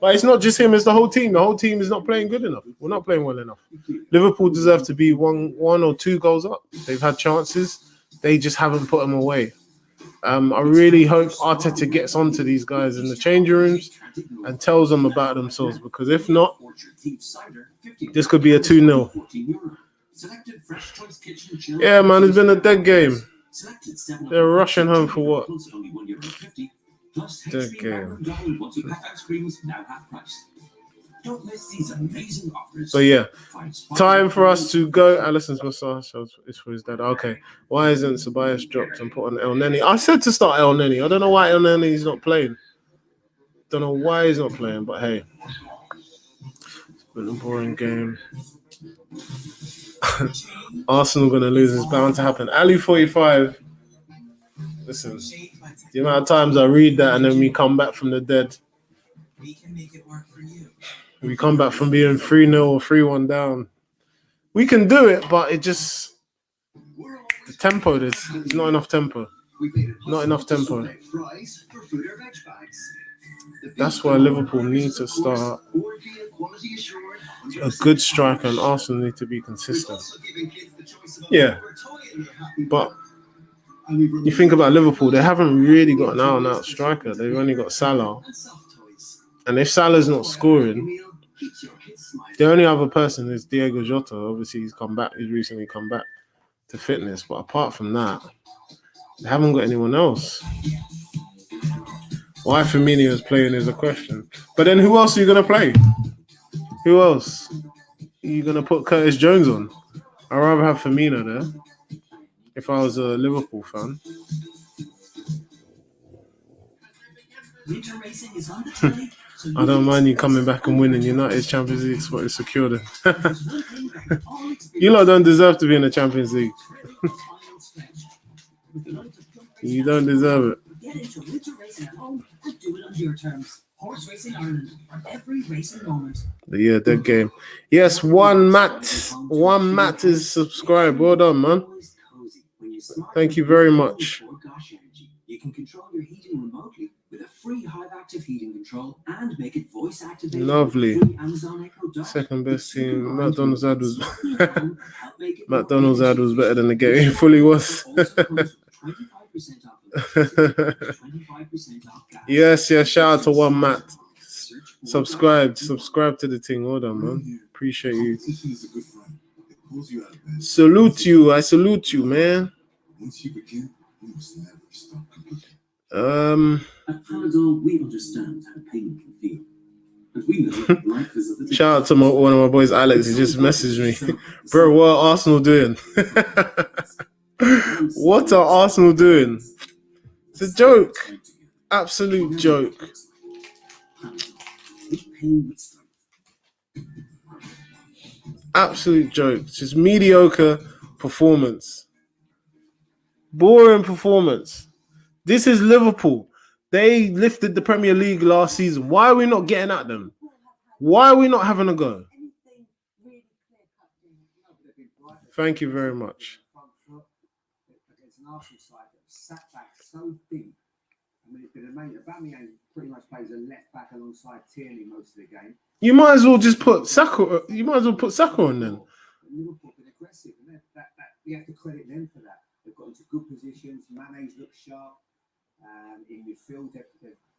But it's not just him, it's the whole team. The whole team is not playing good enough. We're not playing well enough. Liverpool deserve to be one or two goals up. They've had chances. They just haven't put them away. I really hope Arteta gets onto these guys in the changing rooms and tells them about themselves, because if not, this could be a 2-0. Yeah, man, it's been a dead game. They're rushing home for what? Dead game. But yeah, time for us to go. Alison's massage is for his dad. Okay, why isn't Ceballos dropped and put on El Neni? I said to start El Neni. I don't know why El Neni is not playing. Don't know why he's not playing, but hey, it's been a boring game. Arsenal gonna lose. It's bound to happen. Ali 45. Listen, the amount of times I read that and then we come back from the dead. We can make it work for you. We come back from being 3-0 or 3-1 down. We can do it, but it just, the tempo, there's not enough tempo. Not enough tempo. That's why Liverpool need to start a good striker, and Arsenal need to be consistent. Yeah, but you think about Liverpool, they haven't really got an out-and-out striker. They've only got Salah. And if Salah's not scoring, the only other person is Diego Jota. Obviously, he's recently come back to fitness. But apart from that, they haven't got anyone else. Why Firmino is playing is a question. But then who else are you going to play? Who else? Are you going to put Curtis Jones on? I'd rather have Firmino there if I was a Liverpool fan. Winter racing is on the telly. I don't mind you coming back and winning. United's Champions League spot is secured. You lot don't deserve to be in the Champions League. You don't deserve it. Get into winter racing at home and do it on your terms. Horse Racing Ireland. Every racing moment. Yeah, that game. Yes, one Matt is subscribed. Well done, man. Thank you very much. You can control your heating remotely with a free Hive Active heating control and make it voice activated. Lovely. Amazon Echo Dot. Second best team. McDonald's ad was better than the game. It fully was. 25% off electricity, 25% off gas. Yes, shout out to One Matt. Subscribe to the thing. Hold on, man. Appreciate you. Competition is a good friend. It pulls you out of bed. Salute you. I salute you, man. Once you begin, you must never stop competing. At Panadol, we understand how pain can feel. And we know life is a little... Shout out to one of my boys, Alex. He just messaged me. Bro, what are Arsenal doing? What are Arsenal doing? It's a joke. Absolute joke. Absolute joke. Just mediocre performance. Boring performance. This is Liverpool. They lifted the Premier League last season. Why are we not getting at them? Why are we not having a go? Thank you very much. Against an Arsenal side that sat back so deep. I mean, it's been amazing. Aubameyang pretty much plays a left back alongside Tierney most of the game. You might as well just put Saka. You might as well put Saka on then. Liverpool have been aggressive, and that we have to credit them for that. They've got into good positions. Mane's looked sharp. In midfield,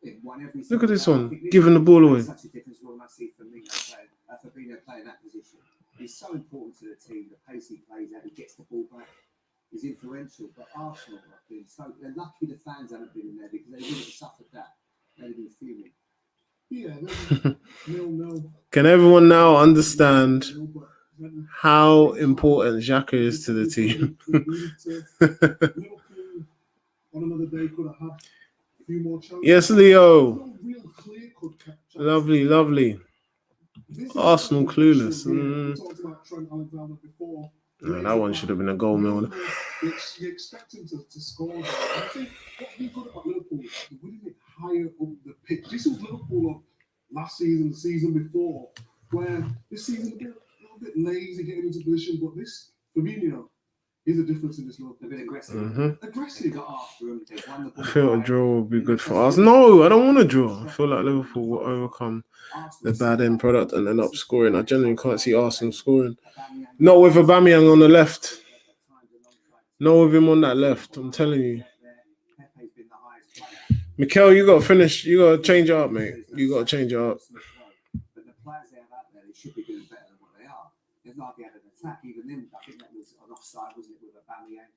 they've won every. Look at this one, giving the ball away. Such a difference when I see Fabinho playing that position. He's so important to the team. The pace he plays out, he gets the ball back. He's influential. But Arsenal have been so. They're lucky the fans haven't been in there because they would have suffered that. They'd have been fuming. Yeah. No. Can everyone now understand how important Xhaka is to the team? On another day, could have had a few more chances. Yes, Leo. Lovely. Arsenal clueless. No, that one should have been a goal, Milner. You expect him to score. I think what's been good about Liverpool is they're winning it higher up the pitch. This was Liverpool of last season, the season before, where this season a little bit lazy getting into position, but this Fabinho is a difference in this Liverpool. They've been aggressive. Mm-hmm. Aggressive. Got after him. They've won the ball. I feel a draw would be good for us. No, I don't want a draw. I feel like Liverpool will overcome the bad end product and end up scoring. I genuinely can't see Arsenal scoring. Not with Aubameyang on the left. Not with him on that left. I'm telling you. Mikel, you got to finish. You got to change it up, mate. You got to change it up. But the players they have out there, they should be doing better than what they are. They've not had an attack. Even then, I think that was an offside, wasn't it, with Aubameyang?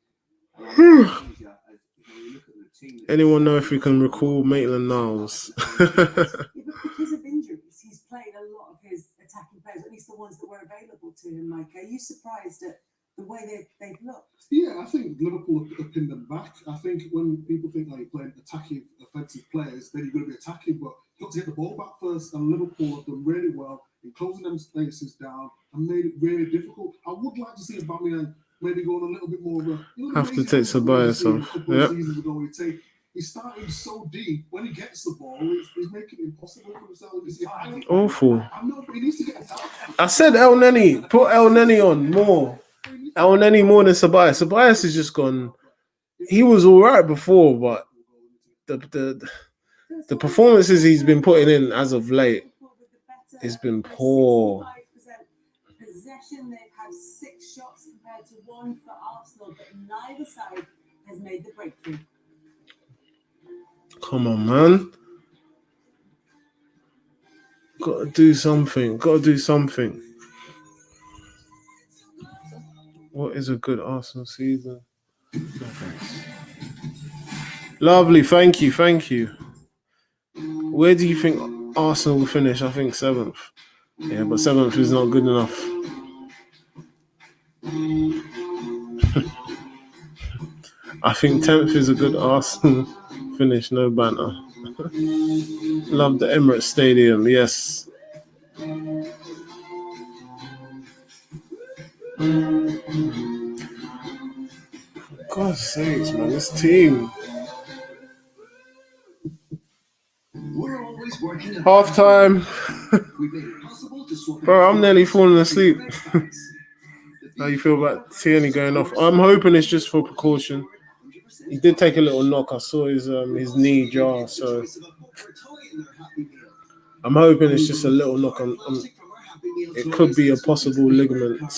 Anyone know if we can recall Maitland-Niles? Because of injuries, he's played a lot of his attacking players, at least the ones that were available to him. Mike, are you surprised at the way they've looked? Yeah, I think Liverpool have pinned them back. I think when people think that you're playing attacking, offensive players, then you're going to be attacking, but you've got to get the ball back first. And Liverpool have done really well in closing them spaces down and made it really difficult. I would like to see Aubameyang maybe going a little bit more of a... Have to take Ceballos off. Yeah. He's starting so deep. When he gets the ball, he's making it impossible for himself. Awful. He needs to get it out. I said El Neni. Put El Neni on more. El Neni more than Ceballos. Ceballos has just gone... He was all right before, but the performances he's been putting in as of late has been poor. Possession, they've had 6 shots compared to 1 for Arsenal, but neither side has made the breakthrough. Come on, man. Got to do something. What is a good Arsenal season? Lovely. Thank you. Where do you think Arsenal will finish? I think 7th. Yeah, but 7th is not good enough. I think 10th is a good Arsenal finish, no banter. Love the Emirates Stadium, yes. God's sakes, man, this team. Half time. Bro, I'm nearly falling asleep. How you feel about Tierney going off? I'm hoping it's just for precaution. He did take a little knock. I saw his knee jar, so I'm hoping it's just a little knock. It could be a possible ligament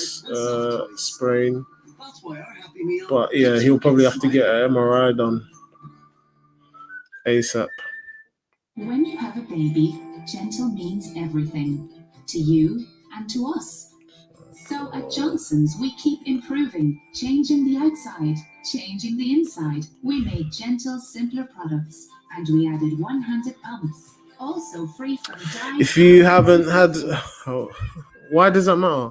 sprain. But yeah, he'll probably have to get an MRI done ASAP. When you have a baby, gentle means everything to you and to us. So at Johnson's, we keep improving, changing the outside, changing the inside. We made gentle, simpler products, and we added one-handed pumps, also free from dye. If you haven't had, why does that matter?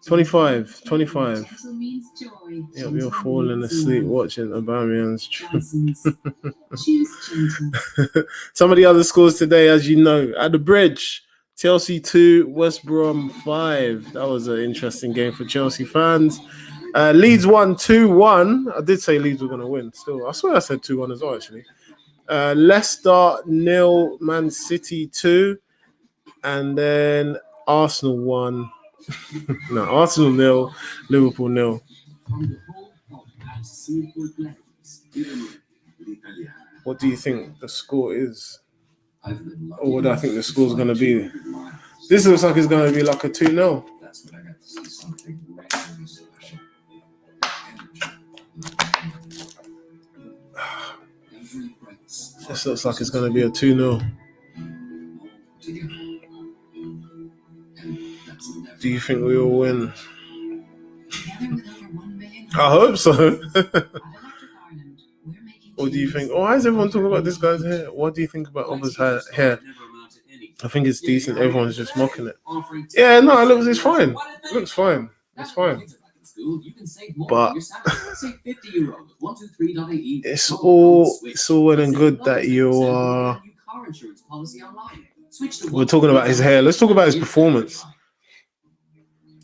25. Gentle means joy. Yeah, you're falling asleep watching Aubameyang's. Johnson's. Choose gentle. Some of the other scores today, as you know, at the Bridge, Chelsea 2, West Brom 5. That was an interesting game for Chelsea fans. Leeds won 2-1. I did say Leeds were going to win still. I swear I said 2-1 as well, actually. Leicester 0, Man City 2. And then Arsenal 1. No, Arsenal 0, Liverpool 0. What do you think the score is? Or what do I think the score is going to be? This looks like it's going to be like a 2-0. This looks like it's going to be a 2-0. Do you think we will win? I hope so. What do you think? Oh, why is everyone talking about this guy's hair? What do you think about Oba's hair? I think it's decent. Everyone's just mocking it. Yeah, no, it's fine. It looks fine. It's fine. But it's all well and good that you are. We're talking about his hair. Let's talk about his performance.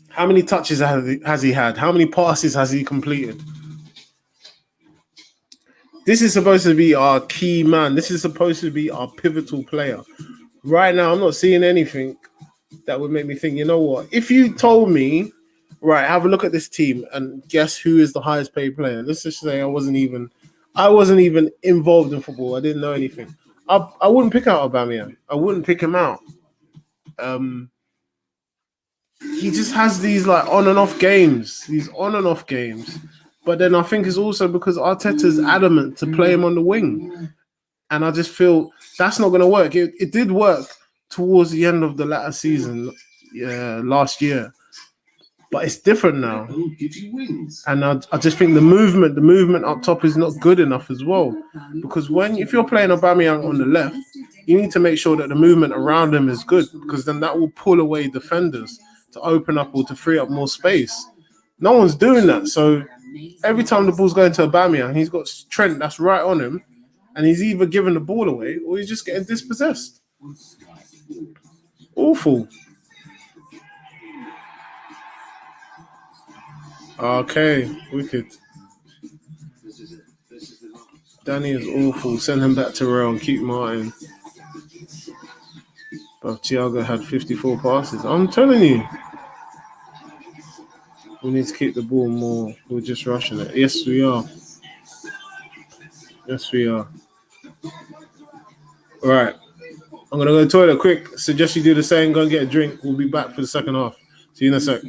How many touches has he had? How many passes has he completed? This is supposed to be our key man. This is supposed to be our pivotal player. Right now, I'm not seeing anything that would make me think, you know what? If you told me, right, have a look at this team and guess who is the highest paid player. Let's just say I wasn't even involved in football. I didn't know anything. I wouldn't pick out Aubameyang. I wouldn't pick him out. He just has these like on and off games. But then I think it's also because Arteta's adamant to play him on the wing. And I just feel that's not going to work. It did work towards the end of the latter season last year. But it's different now. And I just think the movement up top is not good enough as well. Because if you're playing Aubameyang on the left, you need to make sure that the movement around him is good. Because then that will pull away defenders to open up or to free up more space. No one's doing that. So every time the ball's going to Aubameyang, he's got Trent that's right on him. And he's either giving the ball away or he's just getting dispossessed. Awful. Okay, wicked. Danny is awful. Send him back to Real and keep Martin. But Thiago had 54 passes. I'm telling you. We need to keep the ball more. We're just rushing it. Yes, we are. All right. I'm going to go to the toilet quick. Suggest you do the same. Go and get a drink. We'll be back for the second half. See you in a sec.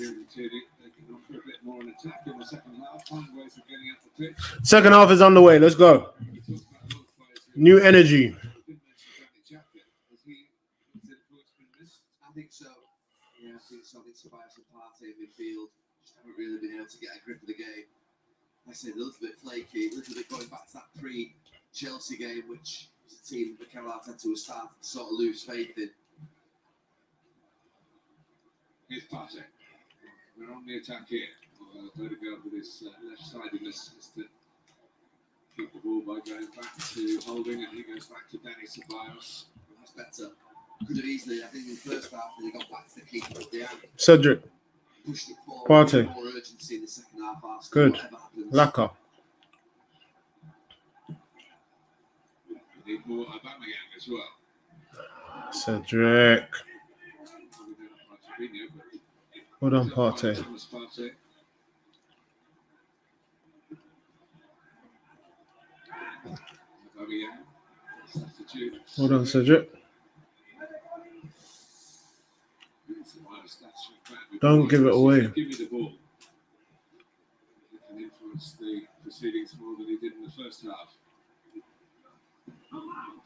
They can offer a bit more in attack in the second half, find ways of getting up the pitch. Second half is underway. Let's go. We talked about a lot of players who New energy. didn't mention Granit Xhaka. Is it what's been missed? I think so. Yeah, I think so. I think Tobias and Partey in midfield just haven't really been able to get a grip of the game. I said a little bit flaky, a little bit going back to that pre-Chelsea game, which was a team that Mikel Arteta was starting to sort of lose faith in. Here's Partey. We're on the attack here. Odegaard with his left-sidedness is to keep the ball by going back to Holding, and he goes back to Danny Ceballos. That's better. Could have easily, I think in the first half, they got back to the keeper, but they have Cedric. pushed it forward. Partey. More urgency in the second half. Arsenal, Good. whatever happens. Laka. We need more Aubameyang as well. Cedric. Fabinho, but Well done, Partey. Thomas Partey. Aubameyang, substitute. Well done, Cedric. Don't give it away. Give me the ball. He can influence the proceedings more than he did in the first half.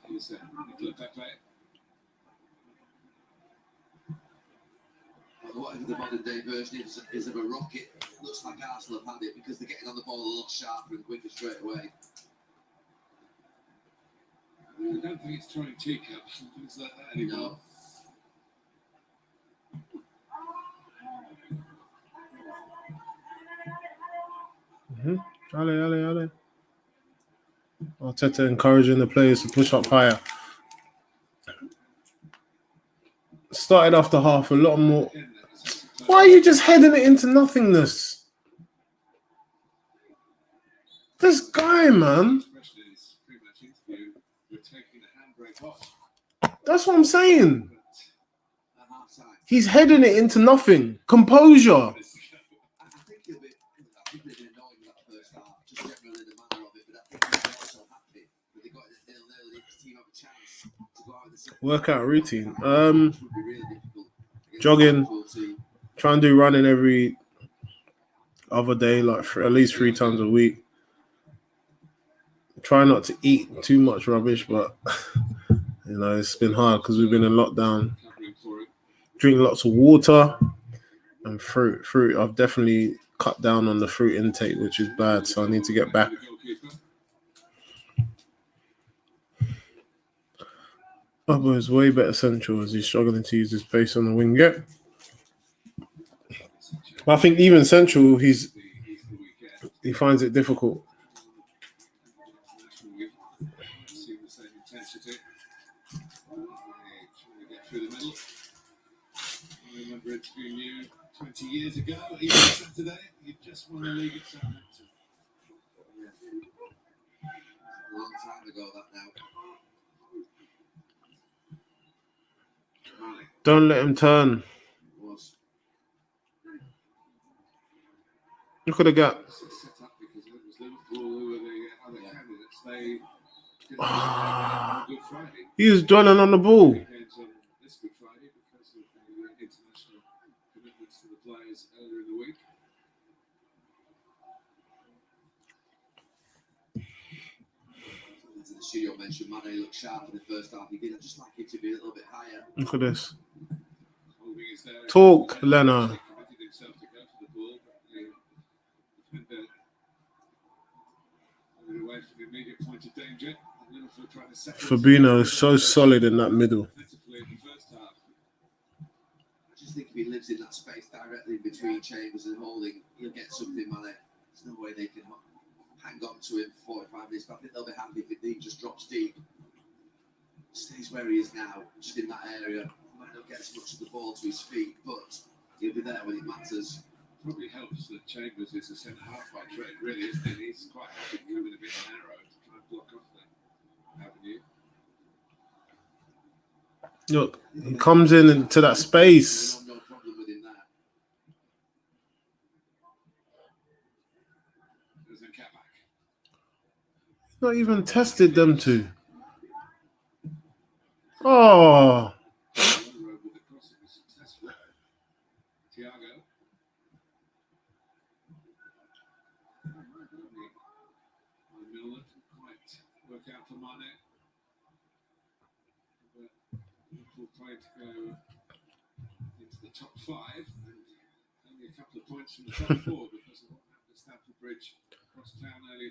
Here's Nicola Pepe. Whatever the modern day version is of a rocket, it looks like Arsenal have had it because they're getting on the ball a lot sharper and quicker straight away. I don't think it's throwing teacups and things like that anymore. Ale. Arteta encouraging the players to push up higher. Started after half a lot more. Why are you just heading it into nothingness? This guy, man. That's what I'm saying. At half time, He's heading it into nothing. Composure. I think they've been annoying that first half, just generally the manner of it, but I think they're also happy that they got it at 0-0, the team have a chance to go out in the second Workout routine. half, which would be really difficult against Jogging. a Liverpool team. Try and do running every other day, like for at least 3 times a week. Try not to eat too much rubbish, but you know, it's been hard because we've been in lockdown. Drink lots of water and fruit. I've definitely cut down on the fruit intake, which is bad, so I need to get back. Bubba is way better central as he's struggling to use his pace on the wing. Yeah. But I think even central, he finds it difficult. I remember interviewing you 20 years ago, even Saturday. You just won the league at Southampton. A long time ago, that now. Mane Don't let him turn. Was. Look at the gap. was set up because it was Liverpool who were the other candidates. They didn't on Good Friday. He was dwelling on the ball. Weekends on this Good Friday because of the international commitments to the players earlier in the week. Into the studio mentioned Mane looked sharp in the first half. He did. I'd just like him to be a little bit higher. Look at this. Holding is there. Talk, Leno. He committed himself to go for the ball, but the defender moved away from the immediate point of danger. And Liverpool trying to settle Fabinho is so solid in that middle. plentifully in the first half. I just think if he lives in that space directly between Chambers and Holding, he'll get something, Mane. There's no way they can hang on to him for 45 minutes, but I think they'll be happy if he just drops deep. Stays where he is now, just in that area. Might not get as much of the ball to his feet, but he'll be there when it matters. Probably helps that Chambers is a centre half by trade, really, isn't he? He's quite happy coming a bit narrow to try and block off the avenue. Look, he comes into that space. No problem with him there. There's a cat back. Not even tested them two. Oh, Road with the crossing was successful. Thiago. for Mane. But Liverpool tried to go into the top 5 and only a couple of points from the top 4 because of what happened at Stamford Bridge across town earlier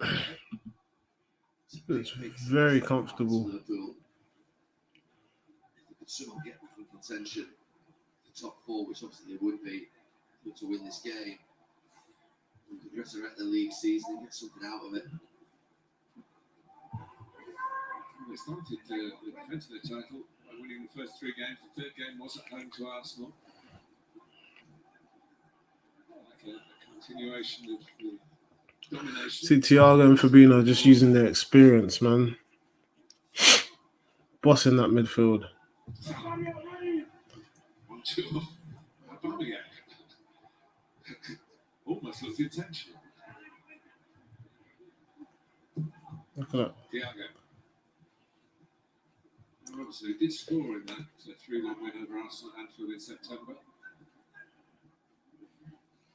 today. It's very comfortable. Liverpool. Could someone get back in contention, the top 4, which obviously they would be, to win this game, we could resurrect the league season and get something out of it. They started the defence of the title by winning the first 3 games. The third game was at home to Arsenal. Like a continuation of the domination. See, Thiago and Fabinho just using their experience, man. Bossing that midfield. 1-2. Aubameyang. Almost looked intentional. Look at that. Thiago. Obviously, he did score in that 3-1 win over Arsenal at Anfield in September.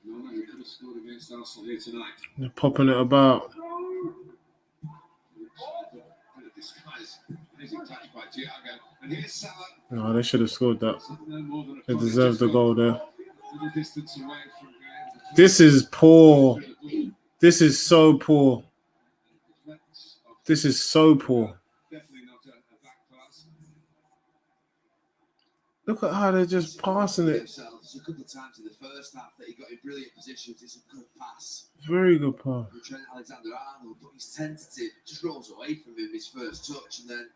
No, he could have scored against Arsenal here tonight. They're popping it about. Bit of disguise. Amazing touch by Thiago. And here's Salah. No, they should have scored that. No more than a They positive deserved the goal there. Little distance away from the end. This is poor. This is so poor. This is so poor. Definitely not a back pass. Look at how they're just passing it. There's a couple of times in the first half that he got in brilliant positions. It's a good pass. Very good pass. From Trent Alexander-Arnold, but he's tentative, just rolls away from him his first touch and then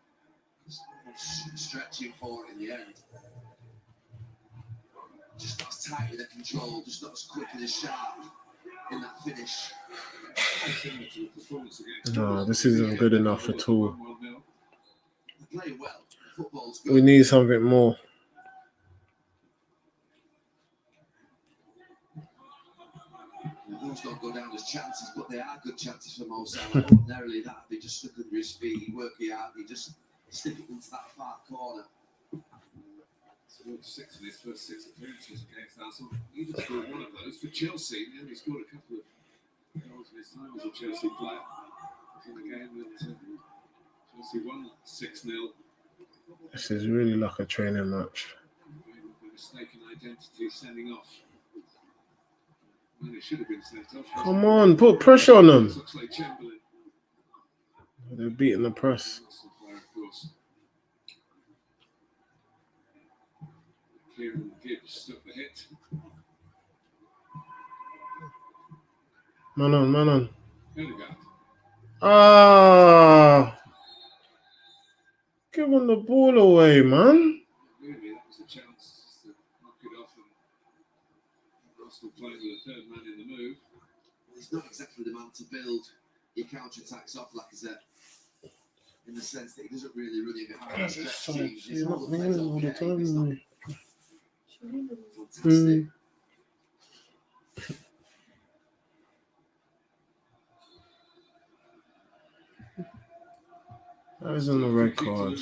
stretching for it in the end. Just not as tight with the control, just not as quick and as sharp in that finish. No, this isn't good enough at all. They're playing well. The football's good. We need something more. Those don't go down as chances, but they are good chances for Mo Salah. Ordinarily, that'd be just stuck under his feet. He'd work it out. He'd just stick it into that far corner. Scored 6 in his first 6 appearances against Arsenal. He just scored one of those for Chelsea. He only scored a couple of goals in his time as a Chelsea player. It was in the game that Chelsea won 6-0. This is really like a training match. The mistaken identity sending off. Well, it should have been sent off. Come on, put pressure on them. Looks like Chamberlain. They're beating the press. Player, of course. Kieran Gibbs took the hit. Man on. Odegaard. Ah! Give him the ball away, man. Really, that was a chance to knock it off and Arsenal playing with a third man in the move. Well, he's not exactly the man to build your counter-attacks off, Lacazette. In the sense that he doesn't really run in behind the stretch teams. His You're not model plays winning all the okay, time, it's not mate. fantastic. That isn't a red card.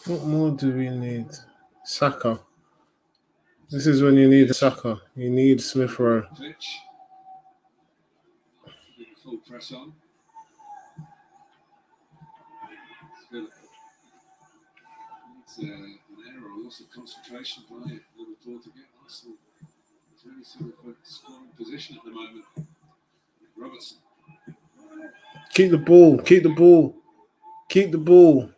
What more do we need? Saka. This is when you need Saka. You need Smith Rowe. Pitch. Full press on. It's an error, a loss of concentration by Liverpool to get Arsenal to any sort of scoring position at the moment. Robertson. Keep the ball. Keep the ball. Keep the ball.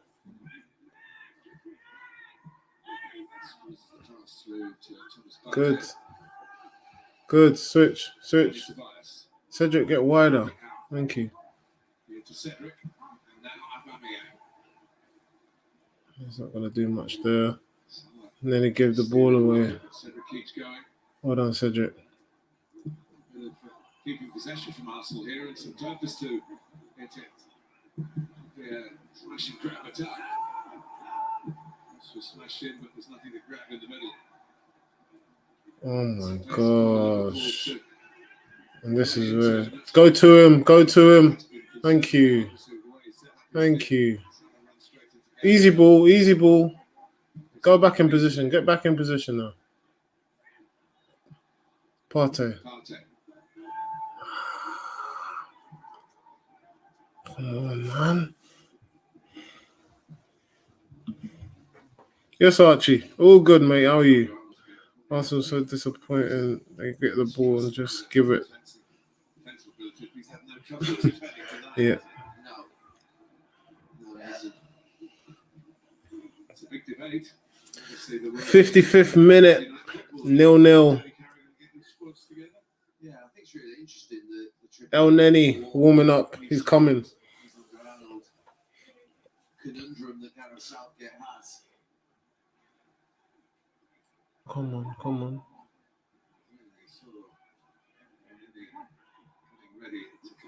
Good. Good. Switch. Cedric, get wider. Thank you. To Cedric. And now Aubameyang. He's not going to do much there. And then he gave the ball away. Cedric keeps going. Well done, Cedric. Keeping possession from Arsenal here and some purpose to hit it. Yeah, smashing grab attack. This was smashed in, but there's nothing to grab in the middle. Oh my gosh. And this is where. Go to him. Go to him. Thank you. Thank you. Easy ball. Easy ball. Go back in position. Get back in position now. Partey. Come on, man. Yes, Archie. All good, mate. How are you? Arsenal so disappointing. They get the ball and just give it. Yeah. It's a big debate. 55th minute. 0-0. Yeah, I think it's really interesting the El Neni warming up. He's coming. conundrum that Gareth Southgate has. Come on.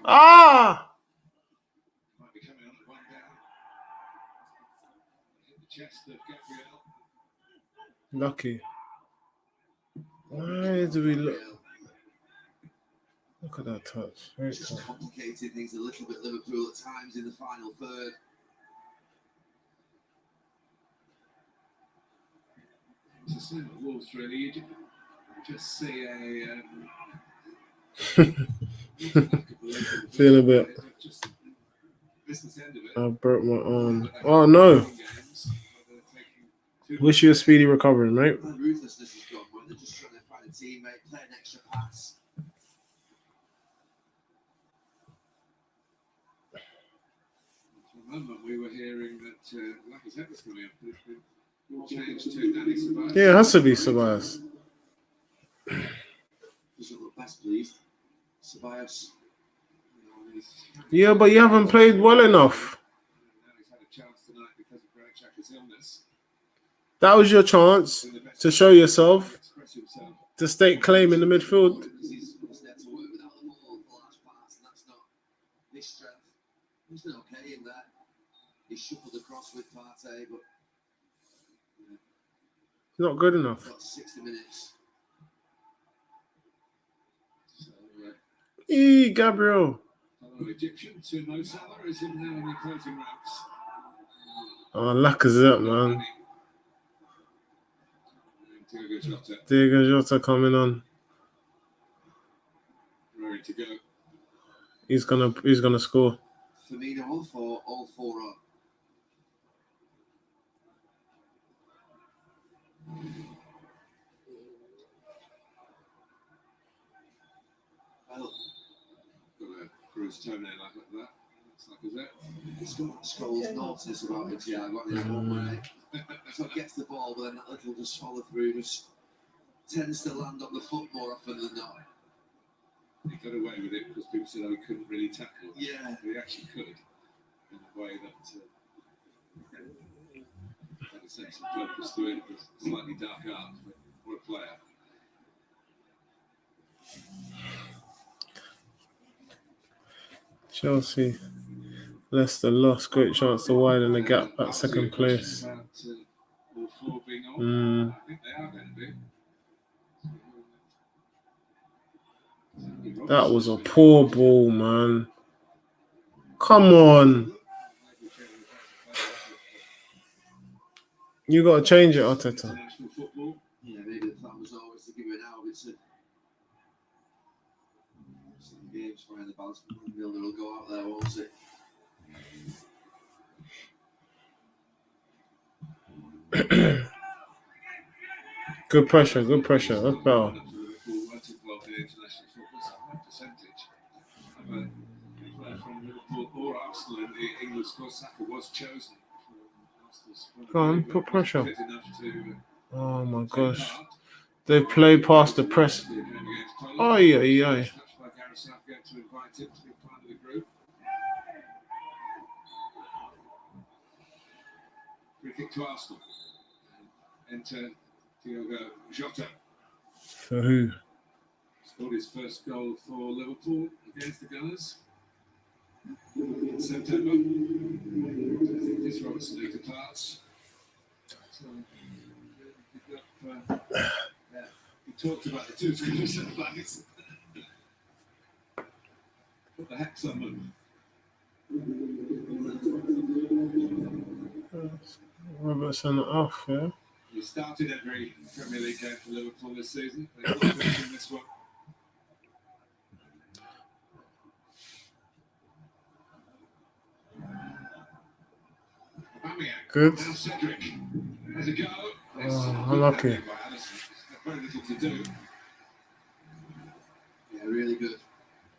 Ah! Might be coming on at one down. Hit the chest of Gabriel. Lucky. Why do we look? Look at that touch. Great Just touch. complicated things a little bit, Liverpool at times in the final third. It's the same at Wolves, really. You just see a Feel a bit. just business end of it. I broke my arm. Oh no. Wish you a speedy recovery, mate. The ruthlessness is gone when they're just trying to find a teammate, play an extra pass. For a moment, we were hearing that Lacazette was coming up, but it's been changed to Danny Ceballos. Yeah, it has to be Ceballos. Doesn't look best pleased. Ceballos. Yeah, but you haven't played well enough. Now he's had a chance tonight because of Granit Xhaka's illness. That was your chance to show yourself, Express himself. to stake claim in the midfield. Because he's obviously had to work without the ball for the last pass, and that's not his strength. He's been okay in that. He shuffled across with Partey, but Not good enough. got to 60 minutes. So, Gabriel. fellow Egyptian to Mo Salah is in now in the closing ranks. Oh, Lacazette, man. Diogo Jota Diego Jota coming on. ready to go. He's gonna score. Firmino all four up. Well, Got a bruised toenail like that. Looks like is it. it's got Scholes naughtiness about it, yeah. I got the one way. So it gets the ball, but then that little just follow through just tends to land on the foot more often than not. He got away with it because people said he couldn't really tackle. Yeah. But he actually could in a way that had a sense of purpose to it. It was slightly dark art, but what a player. Chelsea. Leicester lost. Great chance to widen the gap at second place. About all four being on. I think they are going to be. That was a poor ball, man. Come on. You got to change it, Arteta. International football. Yeah, maybe the plan was always to give it an hour. It's some games behind the balance. Milner will go out there, won't it? Good pressure. That's better. Liverpool weren't involved in international football, so high percentage of a player from Liverpool or Arsenal in the English squad. Saka was chosen. Go on, put pressure. Fit enough to Oh my take gosh. part. They play past the press. The game against Poland. Oh, yeah. Touched by Gareth Southgate to invite him to be part of the group. Free kick to Arsenal. Enter Diogo Jota. For who? Scored his first goal for Liverpool against the Gunners in September. I think this Robertson who departs. So, he talked about the two screws flags. What the heck's on them? Robertson off, yeah. He started every Premier League game for Liverpool this season. He's not finishing this one. Good. Now Cedric has a go. Oh, unlucky. Very little to do. Yeah, really good.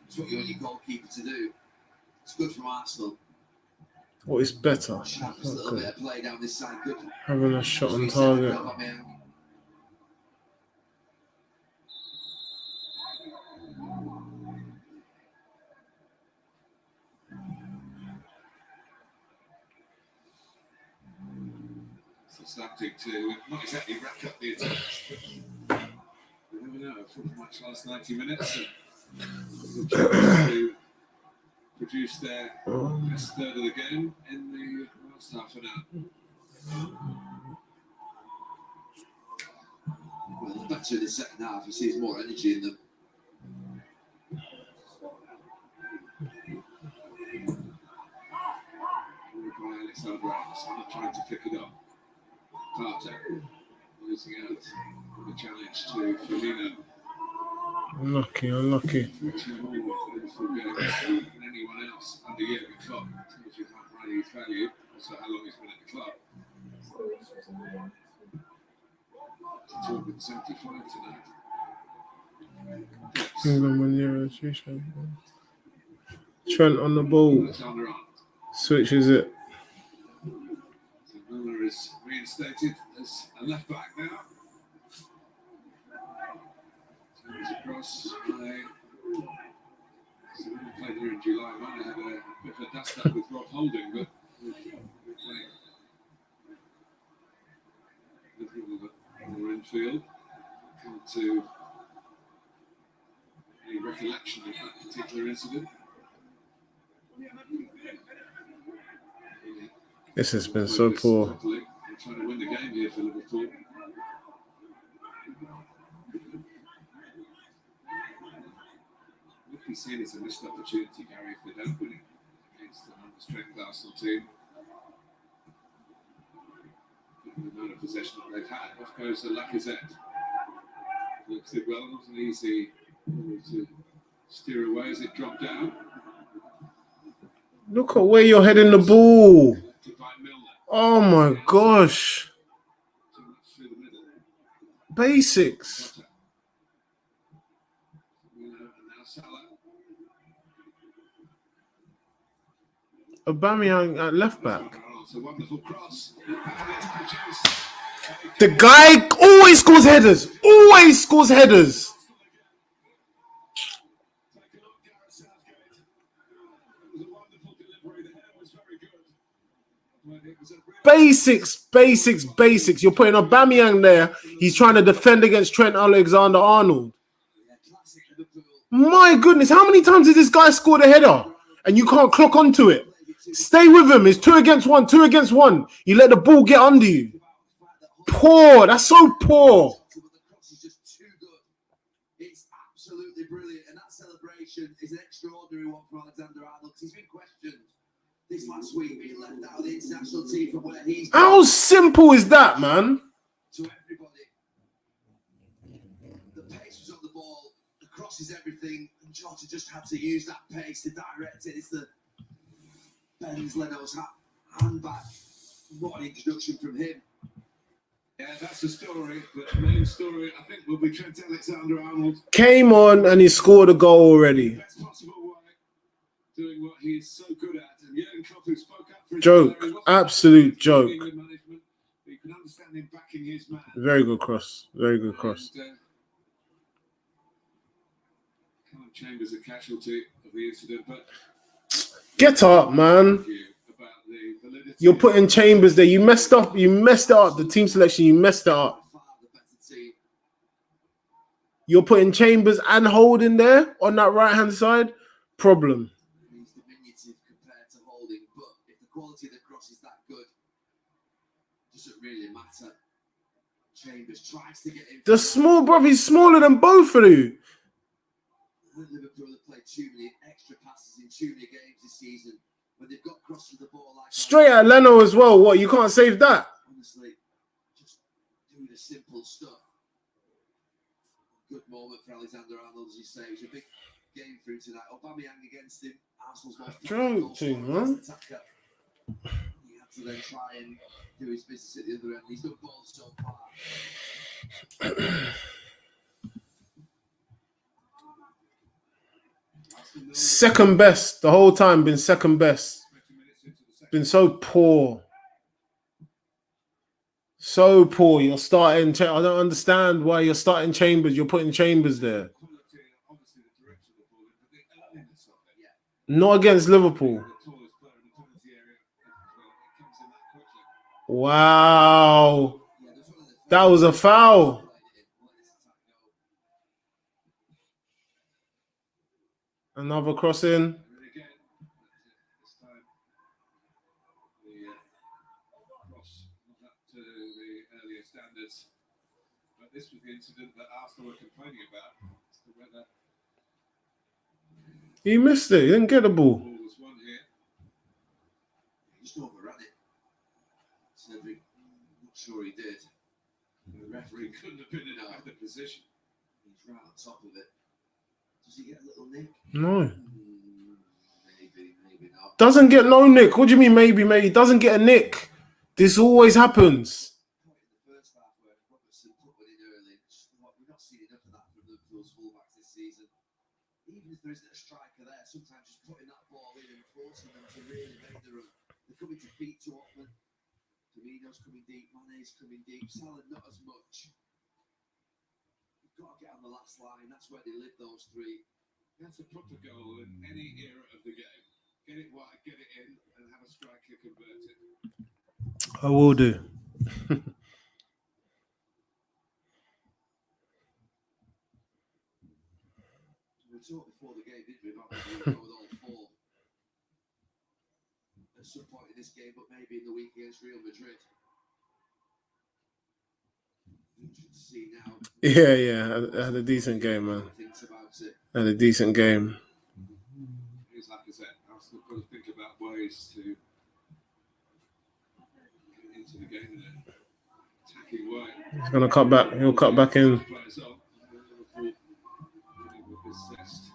It's what you want your goalkeeper to do. It's good from Arsenal. What is better? Sharpest little bit of play down this side. Good. Having a shot on target. It's starting to not exactly rack up the attacks, but you never know. From the match last 90 minutes, and to produce their best third of the game in the last half an hour. Well, they're better in the second half. He sees more energy in them. I'm not trying to pick it up. Carter losing out on the challenge to Firmino. Unlucky, unlucky. Much more meaningful games than anyone else under Jurgen Klopp. Tells you how high his value, also how long he's been at the club. 275 tonight. Trent on the ball. Switches it. So Miller is reinstated as a left back now. Turns across. Played here in July. Might have had a bit of a dust up with Rob Holding, but we're playing more infield. Come to any recollection of that particular incident. This has been so poor. They're trying to win the game here for Liverpool. Would be seen as a missed opportunity, Gary, if they don't win it against an under-strength Arsenal team. The amount of possession that they've had. Off goes to Lacazette. Looks it well, wasn't easy to steer away as it dropped down. Look at where you're heading the ball. Oh my gosh. Basics. Aubameyang at left back. The guy always scores headers. Always scores headers. Basics, basics, basics. You're putting Aubameyang there. He's trying to defend against Trent Alexander-Arnold. My goodness, how many times did this guy score the header and you can't clock onto it? Stay with him. It's 2 against 1, 2 against 1. You let the ball get under you. Poor. That's so poor. It's absolutely brilliant. And that celebration is an extraordinary one for Alexander-Arnold because he's been questioned this last week, being left out of the international team from where he's been. How simple is that, man? To everybody. The pace was on the ball. The cross is everything. And Jota just had to use that pace to direct it. It's the Ben's Leno's hand back. What an introduction from him. Yeah, that's the story. But the main story, I think, will be Trent Alexander-Arnold. Came on and he scored a goal already. Best possible way, doing what he is so good at. And Jurgen Klopp, who spoke up for his Joke. player, Absolute joke. you can understand him backing his man. Very good cross. Very good cross. And, Chambers a casualty of the incident, but Get up, man. about the validity. You're putting Chambers there. You messed up. You messed it up. The team selection, you messed it up. You're putting Chambers and Holding there on that right-hand side. Problem. He's diminutive compared to Holding, but if the quality of the cross is that good, doesn't really matter. Chambers tries to get in. The small brother, he's smaller than both of you. Liverpool have played too many extra passes in too many games this season. When they've got crosses the ball like Straight at Leno as well. What? You can't save that? Honestly, just the simple stuff. Good moment for Alexander Arnold, as you say. It was a big game for him tonight. Aubameyang against him. Arsenal's most Joking, man. attacker. He had to then try and do his business at the other end. He's done balls so far. Second best the whole time. Been second best. Been so poor. So poor. You're starting. I don't understand why you're starting Chambers. You're putting Chambers there. Not against Liverpool. Wow. That was a foul. Another crossing. But this was the incident that Arsenal were complaining about. Whether He missed it. He didn't get the ball. was one here. He just overran it. Cedric, not sure he did. The referee couldn't have been in either position. He's right on top of it. Does he get a little nick? No. Maybe not. Doesn't get no nick. What do you mean maybe, mate? He doesn't get a nick. This always happens. The first half where Robertson put one in early. We've not seen enough of that from Liverpool's fullbacks this season. Even if there isn't a striker there, sometimes just putting that ball in and forcing them to really make the run. They're coming to feet too often. Firmino's coming deep, Mane's coming deep, Salah not as much. You've got to get on the last line. That's where they live, those three. That's a proper goal in any era of the game. Get it wide, get it in, and have a striker convert it. I will do. We talked before the game, didn't we, about going with all four at some point in this game, but maybe in the week against Real Madrid. Interesting to see now. Yeah. I had a decent game, man. Thinks about it. Had a decent game. It's like I said, Arsenal got to think about ways to get into the game in an attacking way. He's gonna cut back. He'll cut back in. Players on. Liverpool with his zest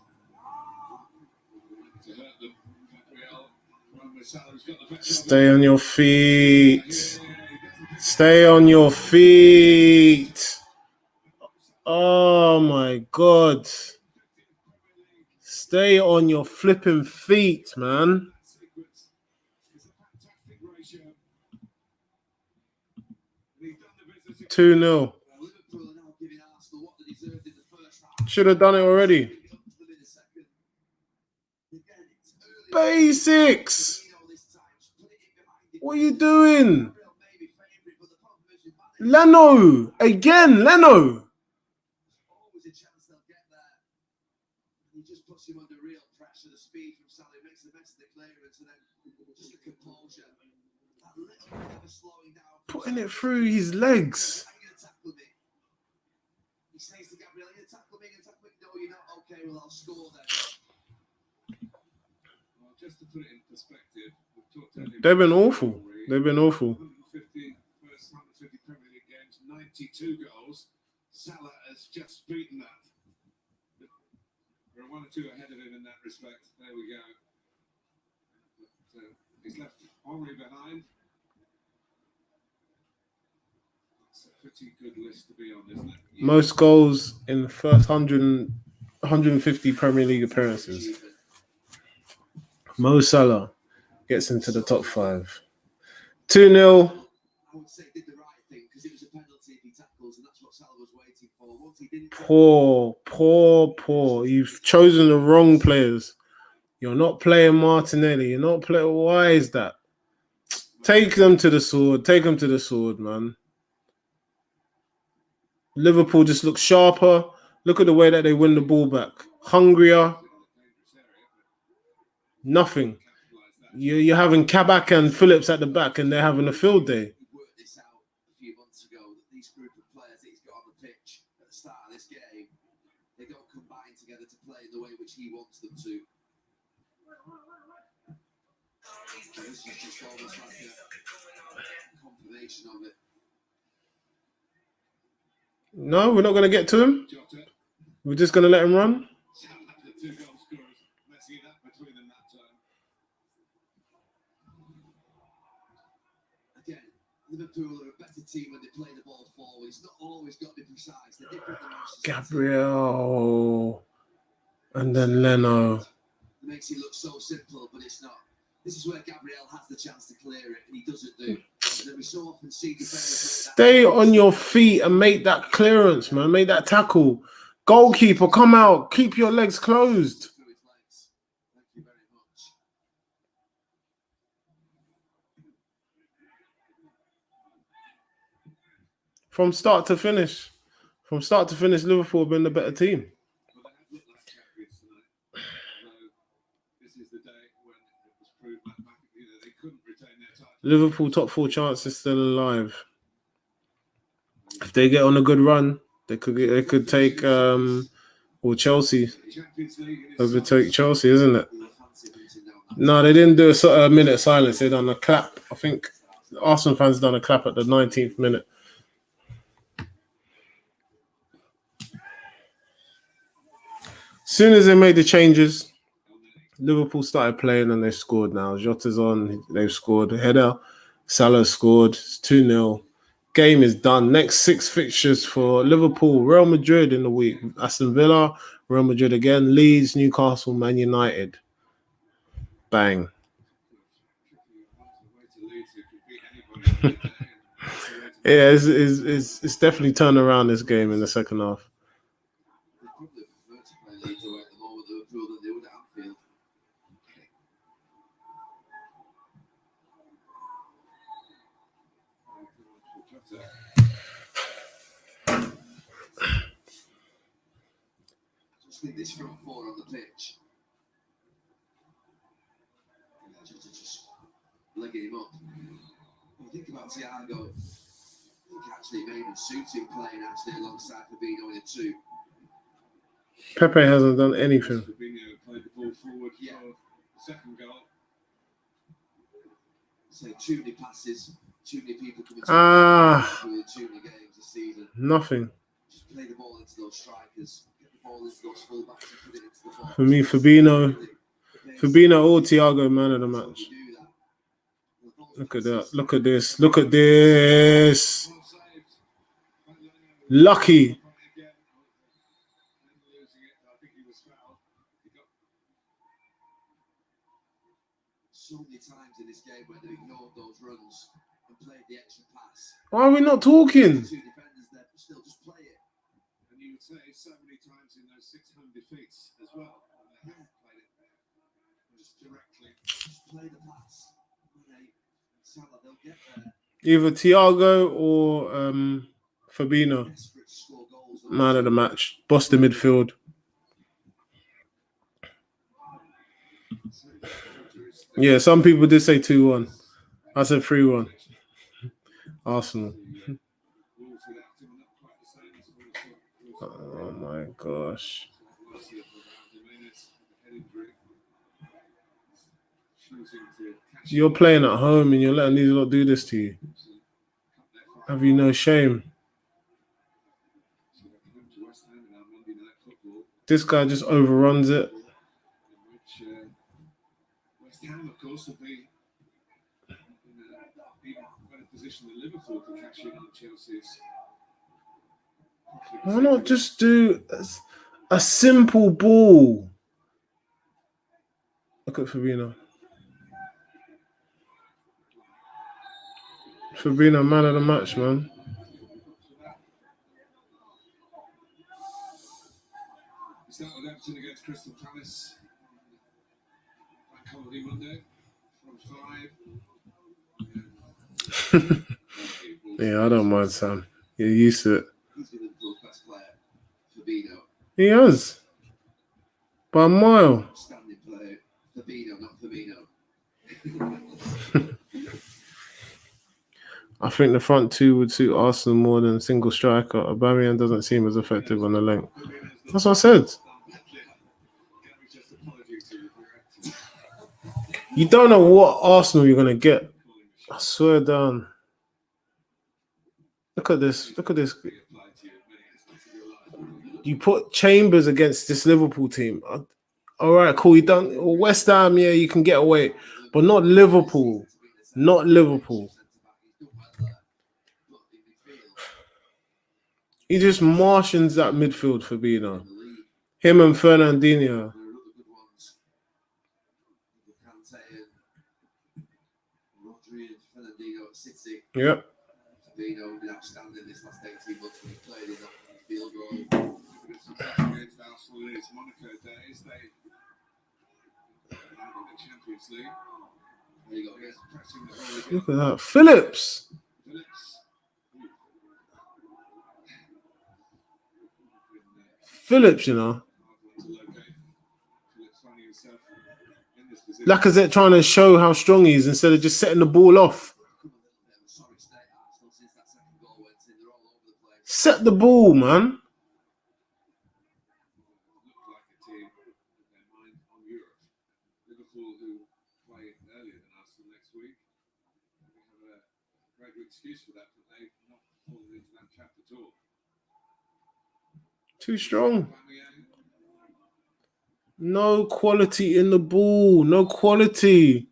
to hurt them. Gabriel, Salah's got the better. Stay on your feet. Stay on your feet. Oh my God. Stay on your flipping feet, man. 2-0. Should have done it already. Basics. What are you doing? Leno. Again, Leno. He just puts him under real pressure. The speed from Salah makes the best of the clearance, and then just the composure. That little bit of a slowing down. Putting it through his legs. Are you going to tackle me? He says to Gabriel, "Are you going to tackle me? No, you're not. Okay, well, I'll score then." Well, just to put it in perspective, we've talked earlier. They've been awful. They've been awful. 150 Premier League games, 92 goals. Salah has just beaten that. We're 1 or 2 ahead of him in that respect. There we go. But, he's left Henry behind. It's a pretty good list to be on, isn't it? Most goals in the first 150 Premier League appearances. Mo Salah gets into the top 5. 2-0. I would say did the right thing because it was a penalty if he tackles, and that's what Salah was waiting for. Once he didn't. Poor. You've chosen the wrong players. You're not playing Martinelli. You're not playing. Why is that? Take them to the sword. Take them to the sword, man. Liverpool just looks sharper. Look at the way that they win the ball back. Hungrier. Nothing. You're having Kabak and Phillips at the back, and they're having a field day. He worked this out a few months ago that these group of players that he's got on the pitch at the start of this game, they don't combine together to play in the way which he wants them to. So this is just almost like a confirmation of it. No, we're not going to get to him. Jota, We're just going to let him run. Salah, the 2 goal scorers, messing it up between them that time. Again, Liverpool are a better team when they play the ball forward. It's not always got to be precise. They're different than Manchester City. Gabriel. And then Leno. It makes it look so simple, but it's not. This is where Gabriel has the chance to clear it, and he doesn't do. And we so often see defenders Stay on your feet and make that clearance, man. Make that tackle. Goalkeeper, come out. Keep your legs closed. through his legs. Thank you very much. From start to finish, Liverpool have been the better team. But they have looked like champions tonight. Although this is the day when it was proved mathematically that they couldn't retain their title. Liverpool top 4 chance is still alive. If they get on a good run, they could take or Chelsea Champions League in its overtake Chelsea, isn't it? They were fancy beating down that. No, they didn't do a minute silence. They done a clap. I think Arsenal fans done a clap at the 19th minute. Soon as they made the changes, Liverpool started playing and they scored now. Jota's on, they've scored. Header, Salah scored. It's 2-0. Game is done. Next 6 fixtures for Liverpool, Real Madrid in the week. Aston Villa, Real Madrid again, Leeds, Newcastle, Man United. Bang. Yeah, it's definitely turned around this game in the second half. They probably prefer to play Leeds away at the moment, Liverpool, than they would at Anfield. Just think this front 4 on the pitch. Yeah, just legging him up. When you think about Thiago, I think actually maybe suits him playing actually alongside Fabinho in a 2. Pepe hasn't done anything. Fabinho played the ball forward for the second goal. So too many passes, too many people coming to too many games this season. Nothing. Just play the ball into those strikers, get the ball into those fullbacks and put it into the box. For me, Fabinho or Thiago, man of the match. Look at that. Look at this. Look at this. Lucky. So many times in this game where they ignored those runs and played the extra pass. Why are we not talking? 2 defenders there, but still just play it. And you would say so many times in those 6 home defeats as well. They haven't played it just directly. Just play the pass. Salah, they'll get there. Either Thiago or Fabinho. Desperate to score goals. Man of the match. Boss the midfield. Yeah, some people did say 2-1. I said 3-1. Arsenal. Oh my gosh. You're playing at home and you're letting these lot do this to you. Have you no shame? This guy just overruns it. West Ham, of course, will be in a better position than Liverpool to catch in on Chelsea's. Why not just do a simple ball? Look at Fabinho. Fabinho, man of the match, man. We start with Everton against Crystal Palace. Bank holiday Monday from 5. Yeah, I don't mind, Sam. You're used to it. He's been Liverpool's best player, Fabinho. He has. By a mile. Standing player, Fabinho, not Fabinho. I think the front 2 would suit Arsenal more than a single striker. Aubameyang doesn't seem as effective on the length. That's what I said. You don't know what Arsenal you're going to get. I swear down. Look at this. Look at this. you put Chambers against this Liverpool team. All right, cool. You done West Ham, yeah, you can get away, but not Liverpool. Not Liverpool. He just Martians that midfield for Bino. Him and Fernandinho. Yep. Fabinho been outstanding this last 18 months when he played in that field role. Against Arsenal in its Monaco days, they in the Champions League. There you go. Against pressing the ball again. Look at that. Phillips. Phillips, you know. Lacazette trying to show how strong he is instead of just setting the ball off. Set the ball, man. Look like a team with their mind on Europe. Liverpool, who play earlier than Arsenal next week, we have a great excuse for that, but they've not fallen into that trap at all. Too strong. No quality in the ball. No quality.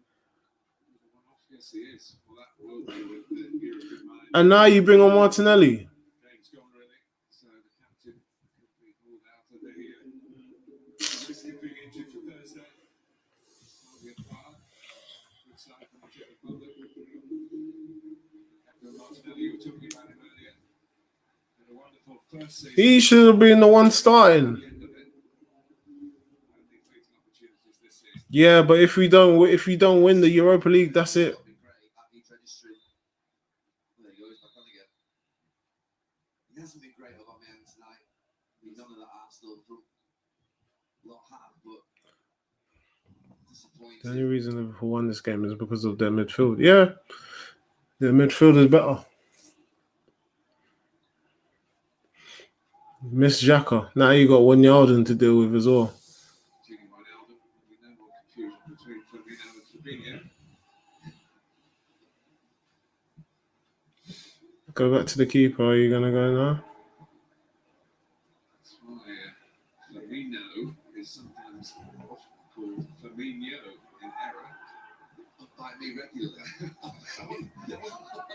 Yes, he is. Well, that will be with the European mind. And now you bring on Martinelli. Game's gone really, so the captain could be ruled out of the risk of being injured for Thursday. Good side from the Czech Republic. Martinelli, you were talking about him earlier. Had a wonderful first season. He should have been the one starting. Yeah, but if we don't win the Europa League, that's it. There you go, he's back on again. He hasn't been great about me tonight. None of that Arsenal front lot have, but disappointing. The only reason Liverpool won this game is because of their midfield. Yeah, their midfield is better. Miss Xhaka. Now you got Wijnaldum to deal with as well. Go back to the keeper. Are you gonna go now? That's why Firmino is sometimes often called Firmino in error. By me regularly. I wasn't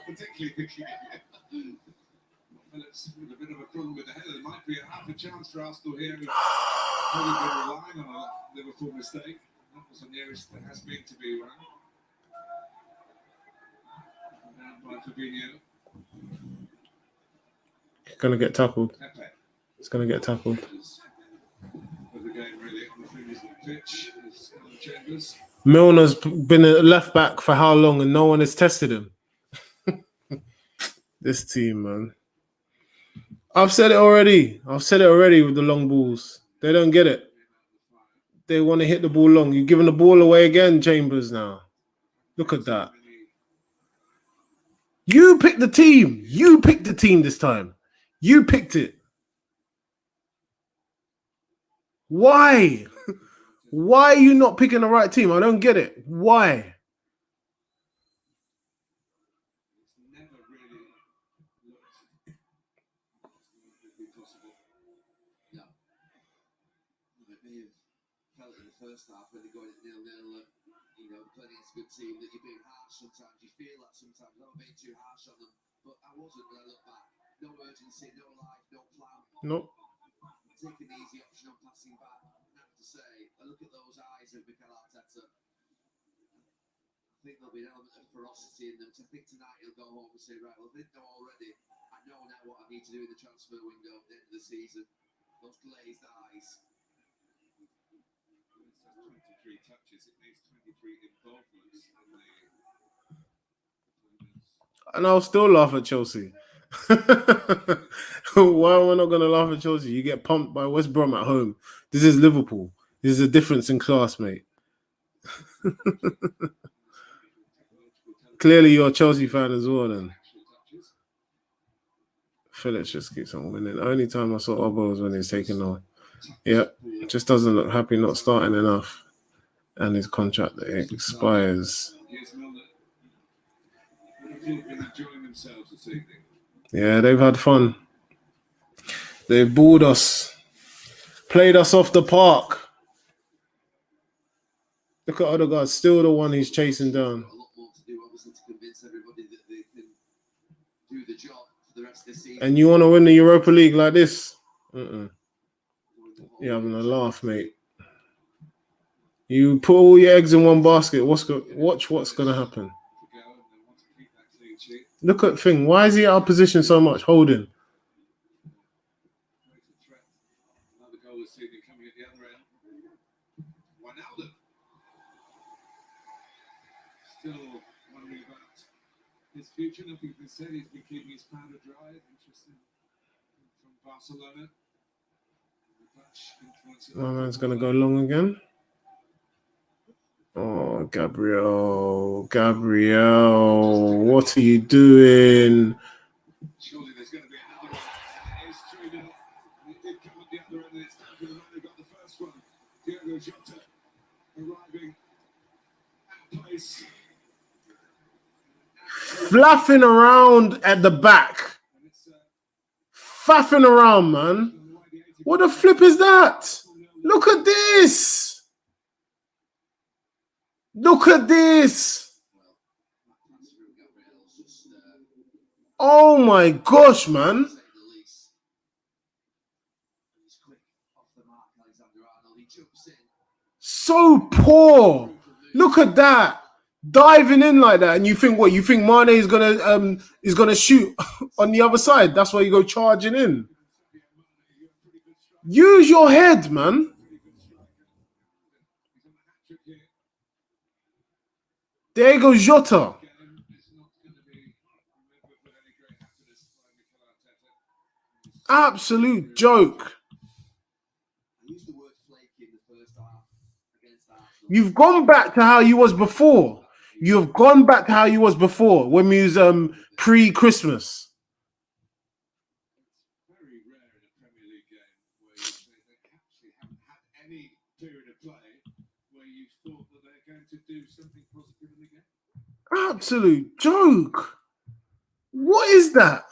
particularly thinking of it. Phillips with a bit of a problem with the header. There might be half a chance for Arsenal here. We've probably been relying on a Liverpool mistake. That was the nearest there has been to be one. Down by Fabinho. Gonna get tackled. Pepe. It's gonna get tackled. With the game really on the previous pitch is Chambers. Milner's been a left back for how long and no one has tested him? This team, man. I've said it already with the long balls. They don't get it. They want to hit the ball long. You're giving the ball away again, Chambers, now. Look at that. You picked the team. You picked the team this time. You picked it. Why? Why are you not picking the right team? I don't get it. Why? Never really looked possible. No. It may have felt in the first half when they're going at 0-0, playing against a good team, that you're being harsh sometimes. You feel that sometimes. I'm being too harsh on them. But I wasn't when I look back. No urgency, no life, no plan. Nope. Taking the easy option on passing back. And I have to say, I look at those eyes of Mikel Arteta. I think there'll be an element of ferocity in them. So I think tonight he'll go home and say, right, well, I didn't know already. I know now what I need to do in the transfer window at the end of the season. Those glazed eyes. It says 23 touches. It needs 23 involvements in the. And I'll still laugh at Chelsea. Why am I not going to laugh at Chelsea? You get pumped by West Brom at home. This is Liverpool. This is a difference in class, mate. Clearly, you're a Chelsea fan as well, then. Phillips just keeps on winning. The only time I saw Obo was when he's taking on. Yeah, just doesn't look happy not starting enough. And his contract expires. Enjoying themselves this evening. Yeah, they've had fun. They've bored us. Played us off the park. Look at Odegaard, still the one he's chasing down. A lot more to do, obviously, to convince everybody that they can do the job for the rest of the season. And you want to win the Europa League like this? You're having a laugh, mate. You put all your eggs in one basket. Watch what's going to happen. Look at thing. Why is he out of position so much? Holding. Another goal is seen coming at the other end. Wijnaldum. Still wondering about his future. Nothing can say. He's been keeping his powder dry. Interesting from Barcelona. My man's going to go long again. Oh, Gabriel. What are you doing? Surely there's going to be another one. It is 3-0. It did come at the other end, and it's time for the man who got the first one. Diogo Jota arriving at place. Fluffing around at the back. Faffing around, man. What the flip is that? Look at this. Look at this. Oh my gosh, man. So poor. Look at that. Diving in like that. And you think what? You think Mane is gonna shoot on the other side? That's why you go charging in. Use your head, man. There goes Jota. Absolute joke. You've gone back to how you was before. You've gone back to how you was before when we was pre-Christmas. Very rare in a Premier League game where you actually haven't had any period of play where you thought that they're going to do something positive in the game. Absolute joke. What is that?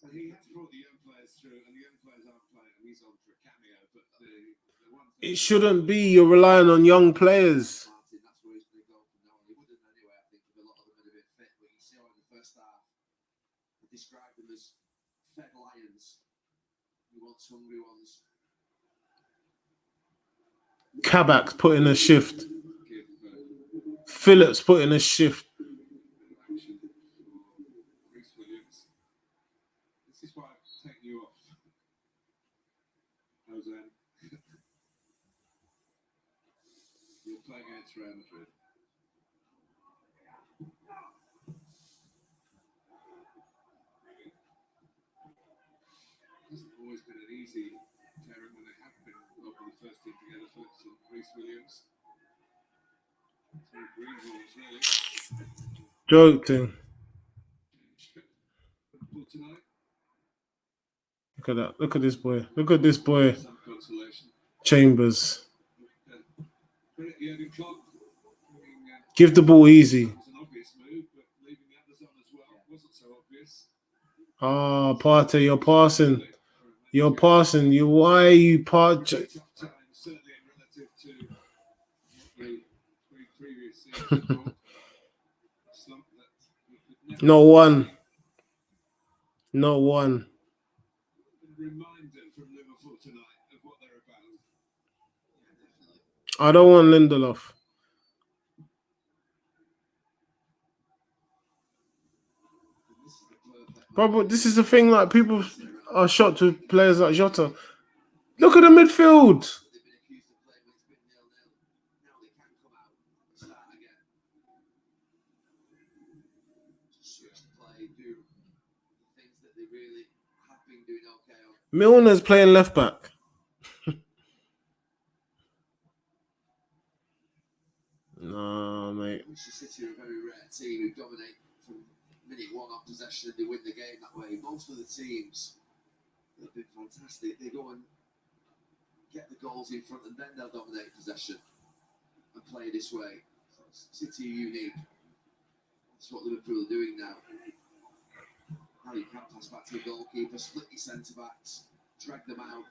So he has brought the young players through, and the young players aren't playing. He's on for a cameo, but the one thing It shouldn't be. You're relying on young players. That's where he's going to go from now on. He wouldn't anyway, I think, if a lot of them had been fit. But you see how in the first half, they described them as fed lions. He wants hungry ones. Kabak's put in a shift. Phillips put in a shift. This is why I've taken you off. Jose. You're playing against Real Madrid. It hasn't always been an easy pairing when they have been over the first team together, Phillips and Reece Williams. Two green balls, really. Joke thing. Tonight. Look at that. Look at this boy. Look at this boy. Some consolation. Chambers. Jurgen Klopp. Give the ball easy. It was an obvious move, but leaving the others on as well wasn't so obvious. Ah, Partey, you're passing. You're passing. Why are you Certainly relative to the previous season. No one. No one. Reminder from Liverpool tonight of what they're about. I don't want Lindelof. Bro, this is the thing, like, people are shocked with players like Jota. Look at the midfield. They've been accused of playing when it's been 0-0. Now they can come out and start again. Just switch the play, do the things that they really have been doing okay on. Milner's playing left back. No, mate. Manchester City are a very rare team who dominate from minute one on possession and they win the game that way. Most of the teams have been fantastic. They go and get the goals in front and then they'll dominate possession. and play this way. City unique. That's what Liverpool are doing now. Now you can't pass back to the goalkeeper, split your centre backs, drag them out,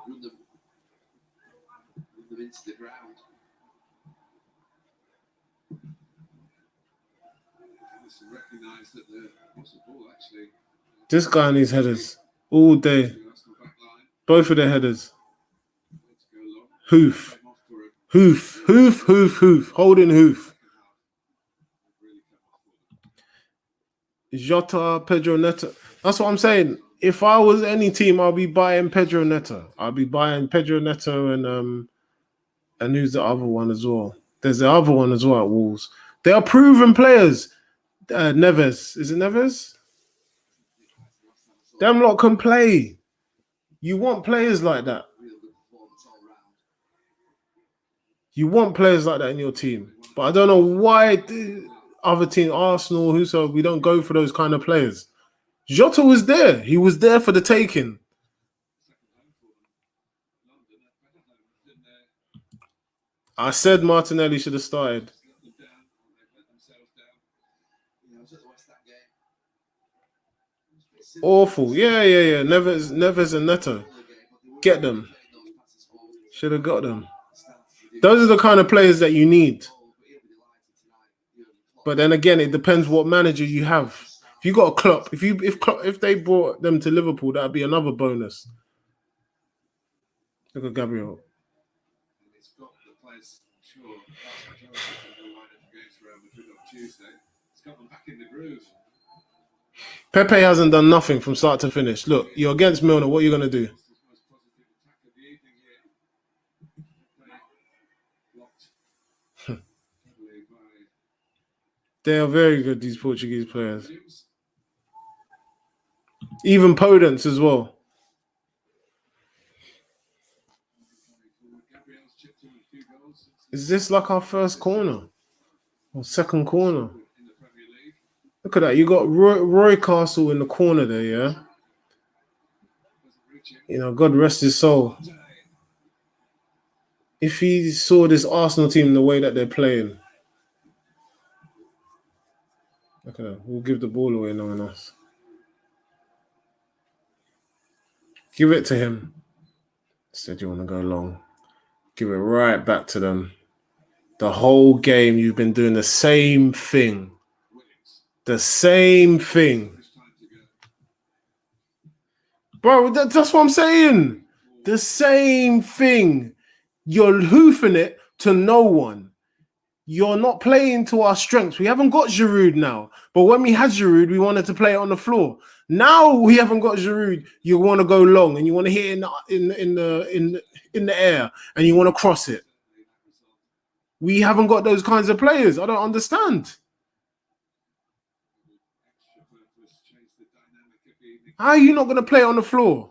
run them into the ground. Recognise that the ball actually. This guy needs headers all day. Both of their headers. Hoof. Hoof. Hoof. Hoof. Hoof. Holding hoof. Jota, Pedro Neto. That's what I'm saying. If I was any team, I'll be buying Pedro Neto. I'll be buying Pedro Neto and who's the other one as well? There's the other one as well at Wolves. They are proven players. Neves. Is it Neves? Them lot can play. You want players like that. You want players like that in your team. But I don't know why the other team, Arsenal, we don't go for those kind of players. Jota was there. He was there for the taking. I said Martinelli should have started. Awful. Yeah. Neves and Neto. Get them. Should have got them. Those are the kind of players that you need. But then again, it depends what manager you have. If you got a Klopp, if they brought them to Liverpool, that'd be another bonus. Look at Gabriel. It's got the players, sure, it's got them back in the groove. Pepe hasn't done nothing from start to finish. Look, you're against Milner. What are you going to do? They are very good, these Portuguese players. Even Podence as well. Is this like our first corner? Or second corner? Look at that. You got Roy Castle in the corner there, yeah? You know, God rest his soul. If he saw this Arsenal team the way that they're playing. Look at that. We'll give the ball away, no one else. Give it to him. Said you want to go long. Give it right back to them. The whole game you've been doing the same thing. The same thing. Bro, that's what I'm saying. The same thing. You're hoofing it to no one. You're not playing to our strengths. We haven't got Giroud now. But when we had Giroud, we wanted to play it on the floor. Now we haven't got Giroud. You want to go long and you want to hit it in the air and you want to cross it. We haven't got those kinds of players. I don't understand. How are you not going to play it on the floor?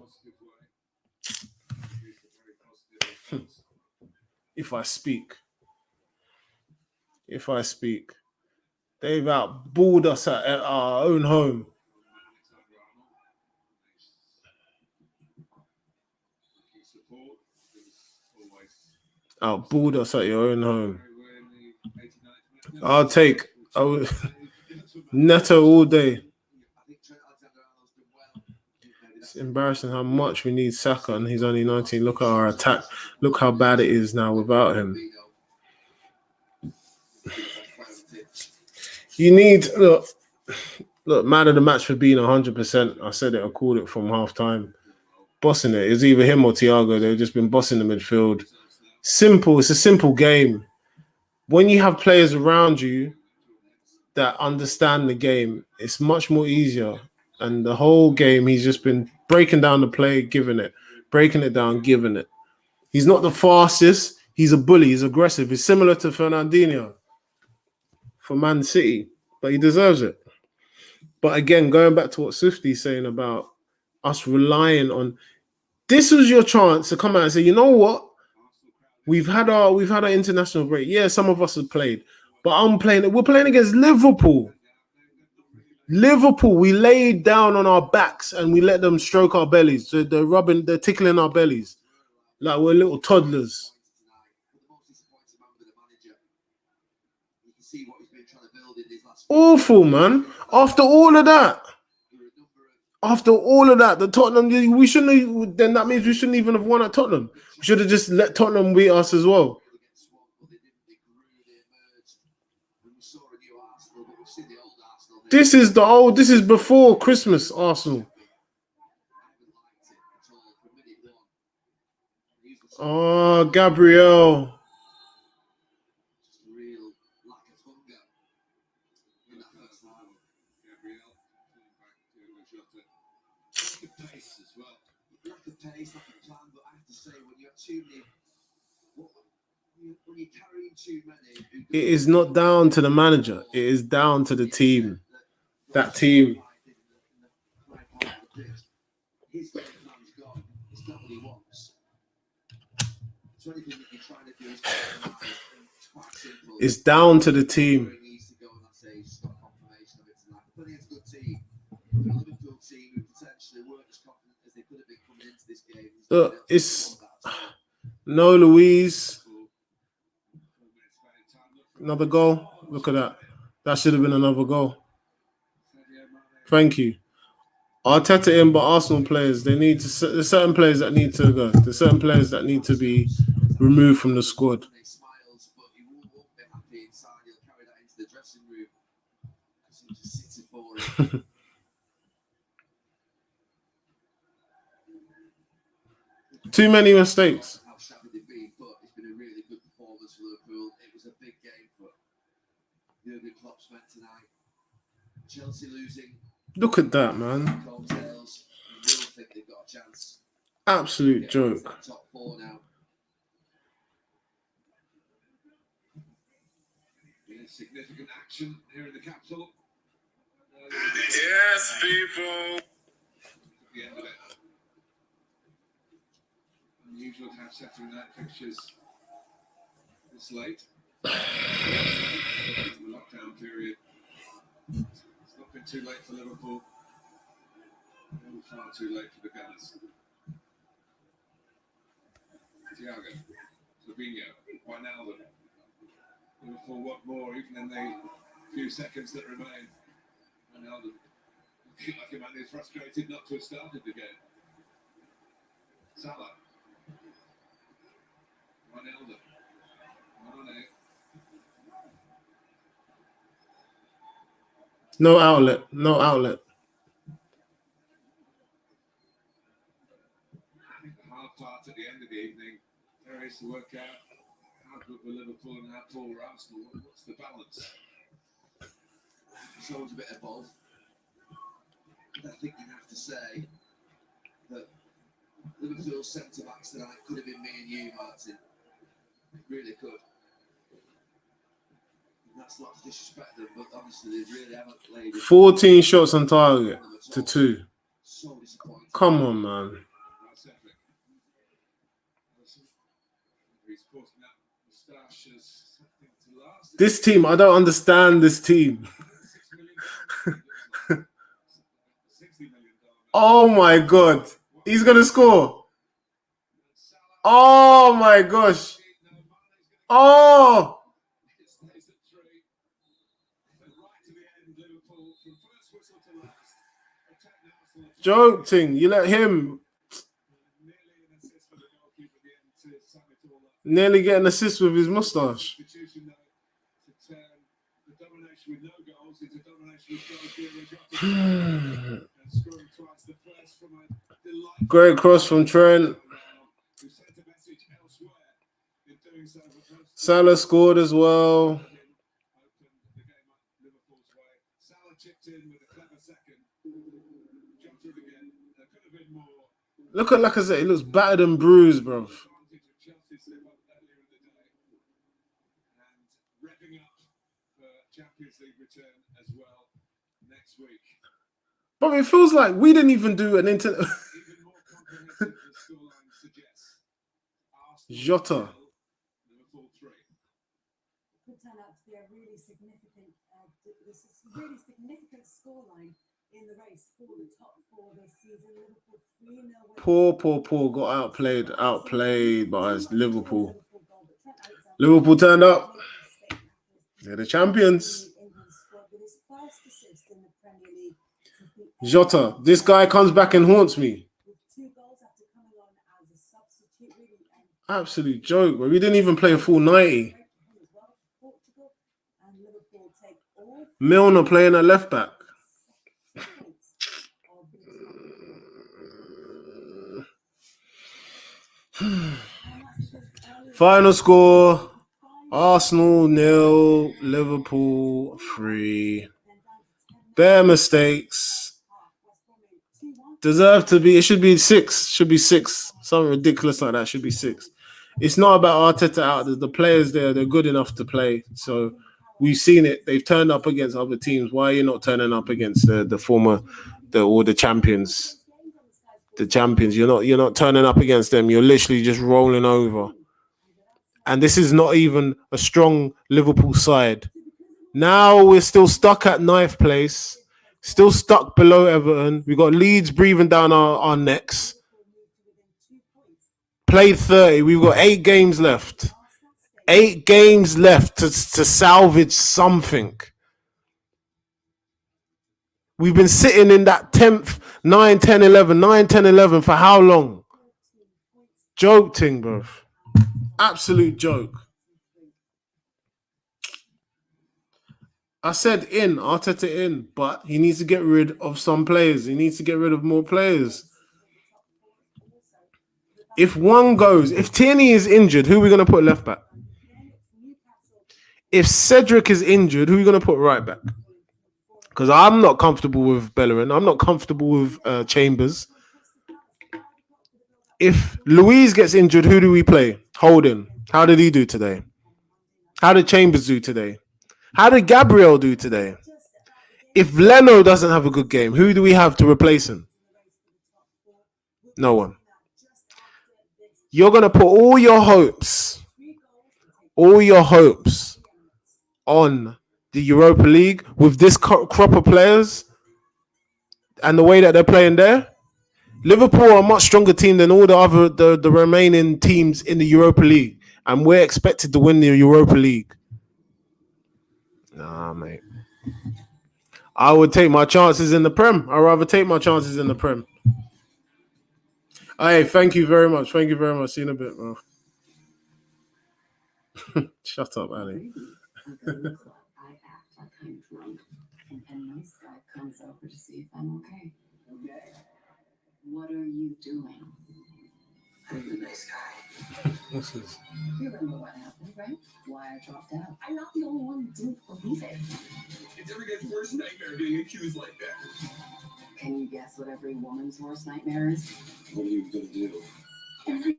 If I speak. They've outballed us at our own home. Outballed us at your own home. I'll take Neto all day. It's embarrassing how much we need Saka and he's only 19. Look at our attack. Look how bad it is now without him. You need look, man of the match for being 100%. I said it, I called it from half time. Bossing it. It's either him or Thiago. They've just been bossing the midfield. Simple. It's a simple game. When you have players around you that understand the game, it's much more easier. And the whole game, he's just been breaking down the play, giving it, breaking it down, giving it. He's not the fastest. He's a bully. He's aggressive. He's similar to Fernandinho for Man City, but he deserves it. But again, going back to what Swifty's saying about us relying on, this was your chance to come out and say, you know what? We've had our international break. Yeah, some of us have played, but we're playing against Liverpool. Liverpool, we laid down on our backs and we let them stroke our bellies. So they're tickling our bellies like we're little toddlers. in these last Awful, man. After all of that, the Tottenham, we shouldn't have, then that means we shouldn't even have won at Tottenham. We should have just let Tottenham beat us as well. against Swan, but they didn't. They grew, they emerged. And we saw a new Arsenal, but we've seen the old Arsenal. This is before Christmas Arsenal. Oh, Gabriel. Just a real lack of hunger in that first half. Gabriel coming back to Jota. Good pace as well. Lack of pace, lack of plan, but I have to say, when you have too many, when you're carrying too many, It is not down to the manager. It is down to the team. That team. His game plan's gone. It's not what he wants. So anything that you're trying to do is quite simple. It's down to the team. Where he needs to go, and that's a stock confirmation of it tonight. But it's a good team. A Liverpool team who potentially weren't as confident as they could have been coming into this game. It's no Louise. Another goal. Look at that. That should have been another goal. Thank you. Arteta in, but Arsenal players, there's certain players that need to go. There's certain players that need to be removed from the squad. He smiles, but he won't be happy inside. He'll carry that into the dressing room because he just sits it for him. Too many mistakes. How shabby they've been, but it's been a really good performance for Liverpool. It was a big game for Jurgen Klopp spent tonight. Chelsea losing. Look at that, man. Cocktails. You will think they've got a chance. Absolute joke. Top four now. Yeah, significant action here in the capital. Yes, people. At the end of it. Unusual to have Saturday night fixtures this late. The lockdown period. It's not been too late for Liverpool. Far too late for the Gunners. Thiago, Fabinho, Wijnaldum. Liverpool want more, even in the few seconds that remain. Wijnaldum looking like a man who's frustrated not to have started the game. Salah. Wijnaldum. Mane. No outlet. No outlet. Hard part at the end of the evening. There is to work out how good were Liverpool and how poor were Arsenal. What's the balance? It's always a bit of both. I think you'd have to say that Liverpool's centre-backs tonight could have been me and you, Martin. It really could. And that's not to disrespect them, but honestly, they really haven't played it. 14 shots on target to 2. So disappointing. Come on, man. That's epic. He's sporting that moustache as something to last. This team, I don't understand this team. $60 million. Oh my God. He's going to score. Oh my gosh. Oh. It stays at 3. And right to the end, Liverpool from first whistle to last. Attack Arsenal. Joke thing. You let him Nearly an assist for the goalkeeper at the end to sum it all up. nearly get an assist with his moustache. Substitution though to turn the domination with no goals into domination with goals here and scoring twice. The first from a delightful Great cross from Trent. who sent a message elsewhere in doing so. Salah scored as well. Opened the game up Liverpool's way. Salah chipped in with a clever second. Jota again. There could have been more. Look at Lacazette. He looks battered and bruised, bro. Advantage of Chelsea's slip up earlier in the day. And revving up for Champions League return as well next week. But it feels like we didn't even do an internet. Even more comprehensive the scoreline suggests. Arsenal Jota. 0, Liverpool 3. Could turn out to be a really significant scoreline in the race for the top four this season. Liverpool 3-0. Poor got outplayed by Liverpool. Liverpool turned up. They're the champions. Jota, this guy comes back and haunts me. With 2 goals after coming on as a substitute, really. Absolute joke, bro. We didn't even play a full 90. Portugal and Liverpool take all Milner playing at left back. points of the Final score: Arsenal 0, Liverpool 3. Bare mistakes. Deserve to be. It should be 6. Should be 6. Something ridiculous like that. Should be 6. It's not about Arteta out. The players there, they're good enough to play. So we've seen it. They've turned up against other teams. Why are you not turning up against the champions? The champions. You're not turning up against them. You're literally just rolling over. And this is not even a strong Liverpool side. Now we're still stuck at 9th place. Still stuck below Everton. We got Leeds breathing down our necks. Played 30. We've got 8 games left. 8 games left to salvage something. We've been sitting in that 10th, 9, 10, 11 for how long? Joke thing, bro. Absolute joke. I said Arteta in, but he needs to get rid of some players. He needs to get rid of more players. If one goes, if Tierney is injured, who are we going to put left back? If Cedric is injured, who are we going to put right back? Because I'm not comfortable with Bellerin. I'm not comfortable with Chambers. If Luiz gets injured, who do we play? Holding. How did he do today? How did Chambers do today? How did Gabriel do today? If Leno doesn't have a good game, who do we have to replace him? No one. You're going to put all your hopes on the Europa League with this crop of players and the way that they're playing there. Liverpool are a much stronger team than all the remaining teams in the Europa League, and we're expected to win the Europa League. Nah, mate. I would take my chances in the Prem. I'd rather take my chances in the Prem. Hey, thank you very much. Thank you very much. See you in a bit, bro. Shut up, Ali. I act like I'm drunk, and then this guy comes over to see if I'm okay. Okay. What are you doing? I'm the nice guy. What's this? You remember what happened, right? Why I dropped out. I'm not the only one who didn't believe it. It's every guy's worst nightmare being accused like that. Can you guess what every woman's worst nightmare is? What are you going to do? Every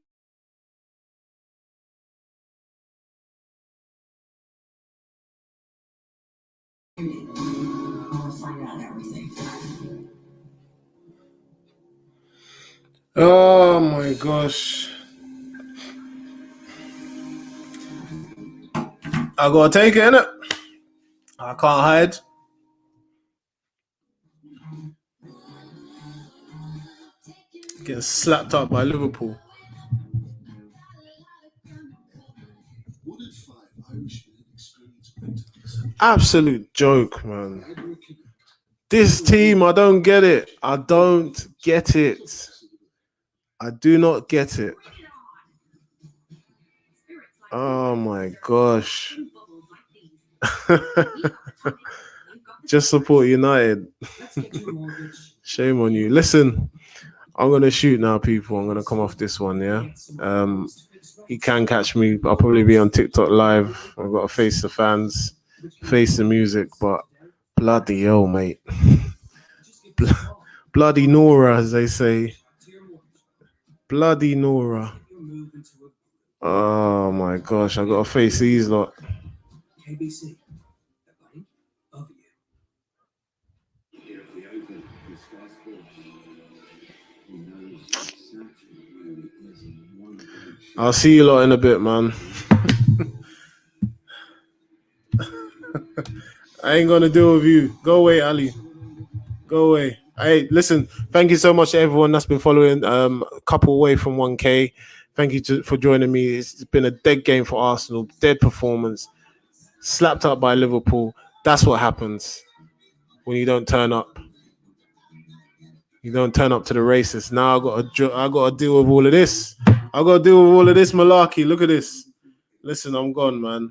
I want to find out everything. Oh my gosh. I gotta take it, innit? I can't hide. Getting slapped up by Liverpool. Absolute joke, man. This team, I don't get it. I don't get it. I do not get it. Oh my gosh. Just support United. Shame on you. Listen, I'm going to shoot now, people. I'm going to come off this one, yeah? You can catch me. I'll probably be on TikTok live. I've got to face the fans, face the music, but bloody hell, mate. Bloody Nora, as they say. Bloody Nora. Oh my gosh, I got to face these lot. KBC, the bank of you. I'll see you lot in a bit, man. I ain't gonna deal with you. Go away, Ali. Go away. Hey, listen, thank you so much to everyone that's been following. A couple away from 1K. Thank you for joining me. It's been a dead game for Arsenal. Dead performance. Slapped up by Liverpool. That's what happens when you don't turn up. You don't turn up to the races. Now I got to deal with all of this. I got to deal with all of this malarkey. Look at this. Listen, I'm gone, man.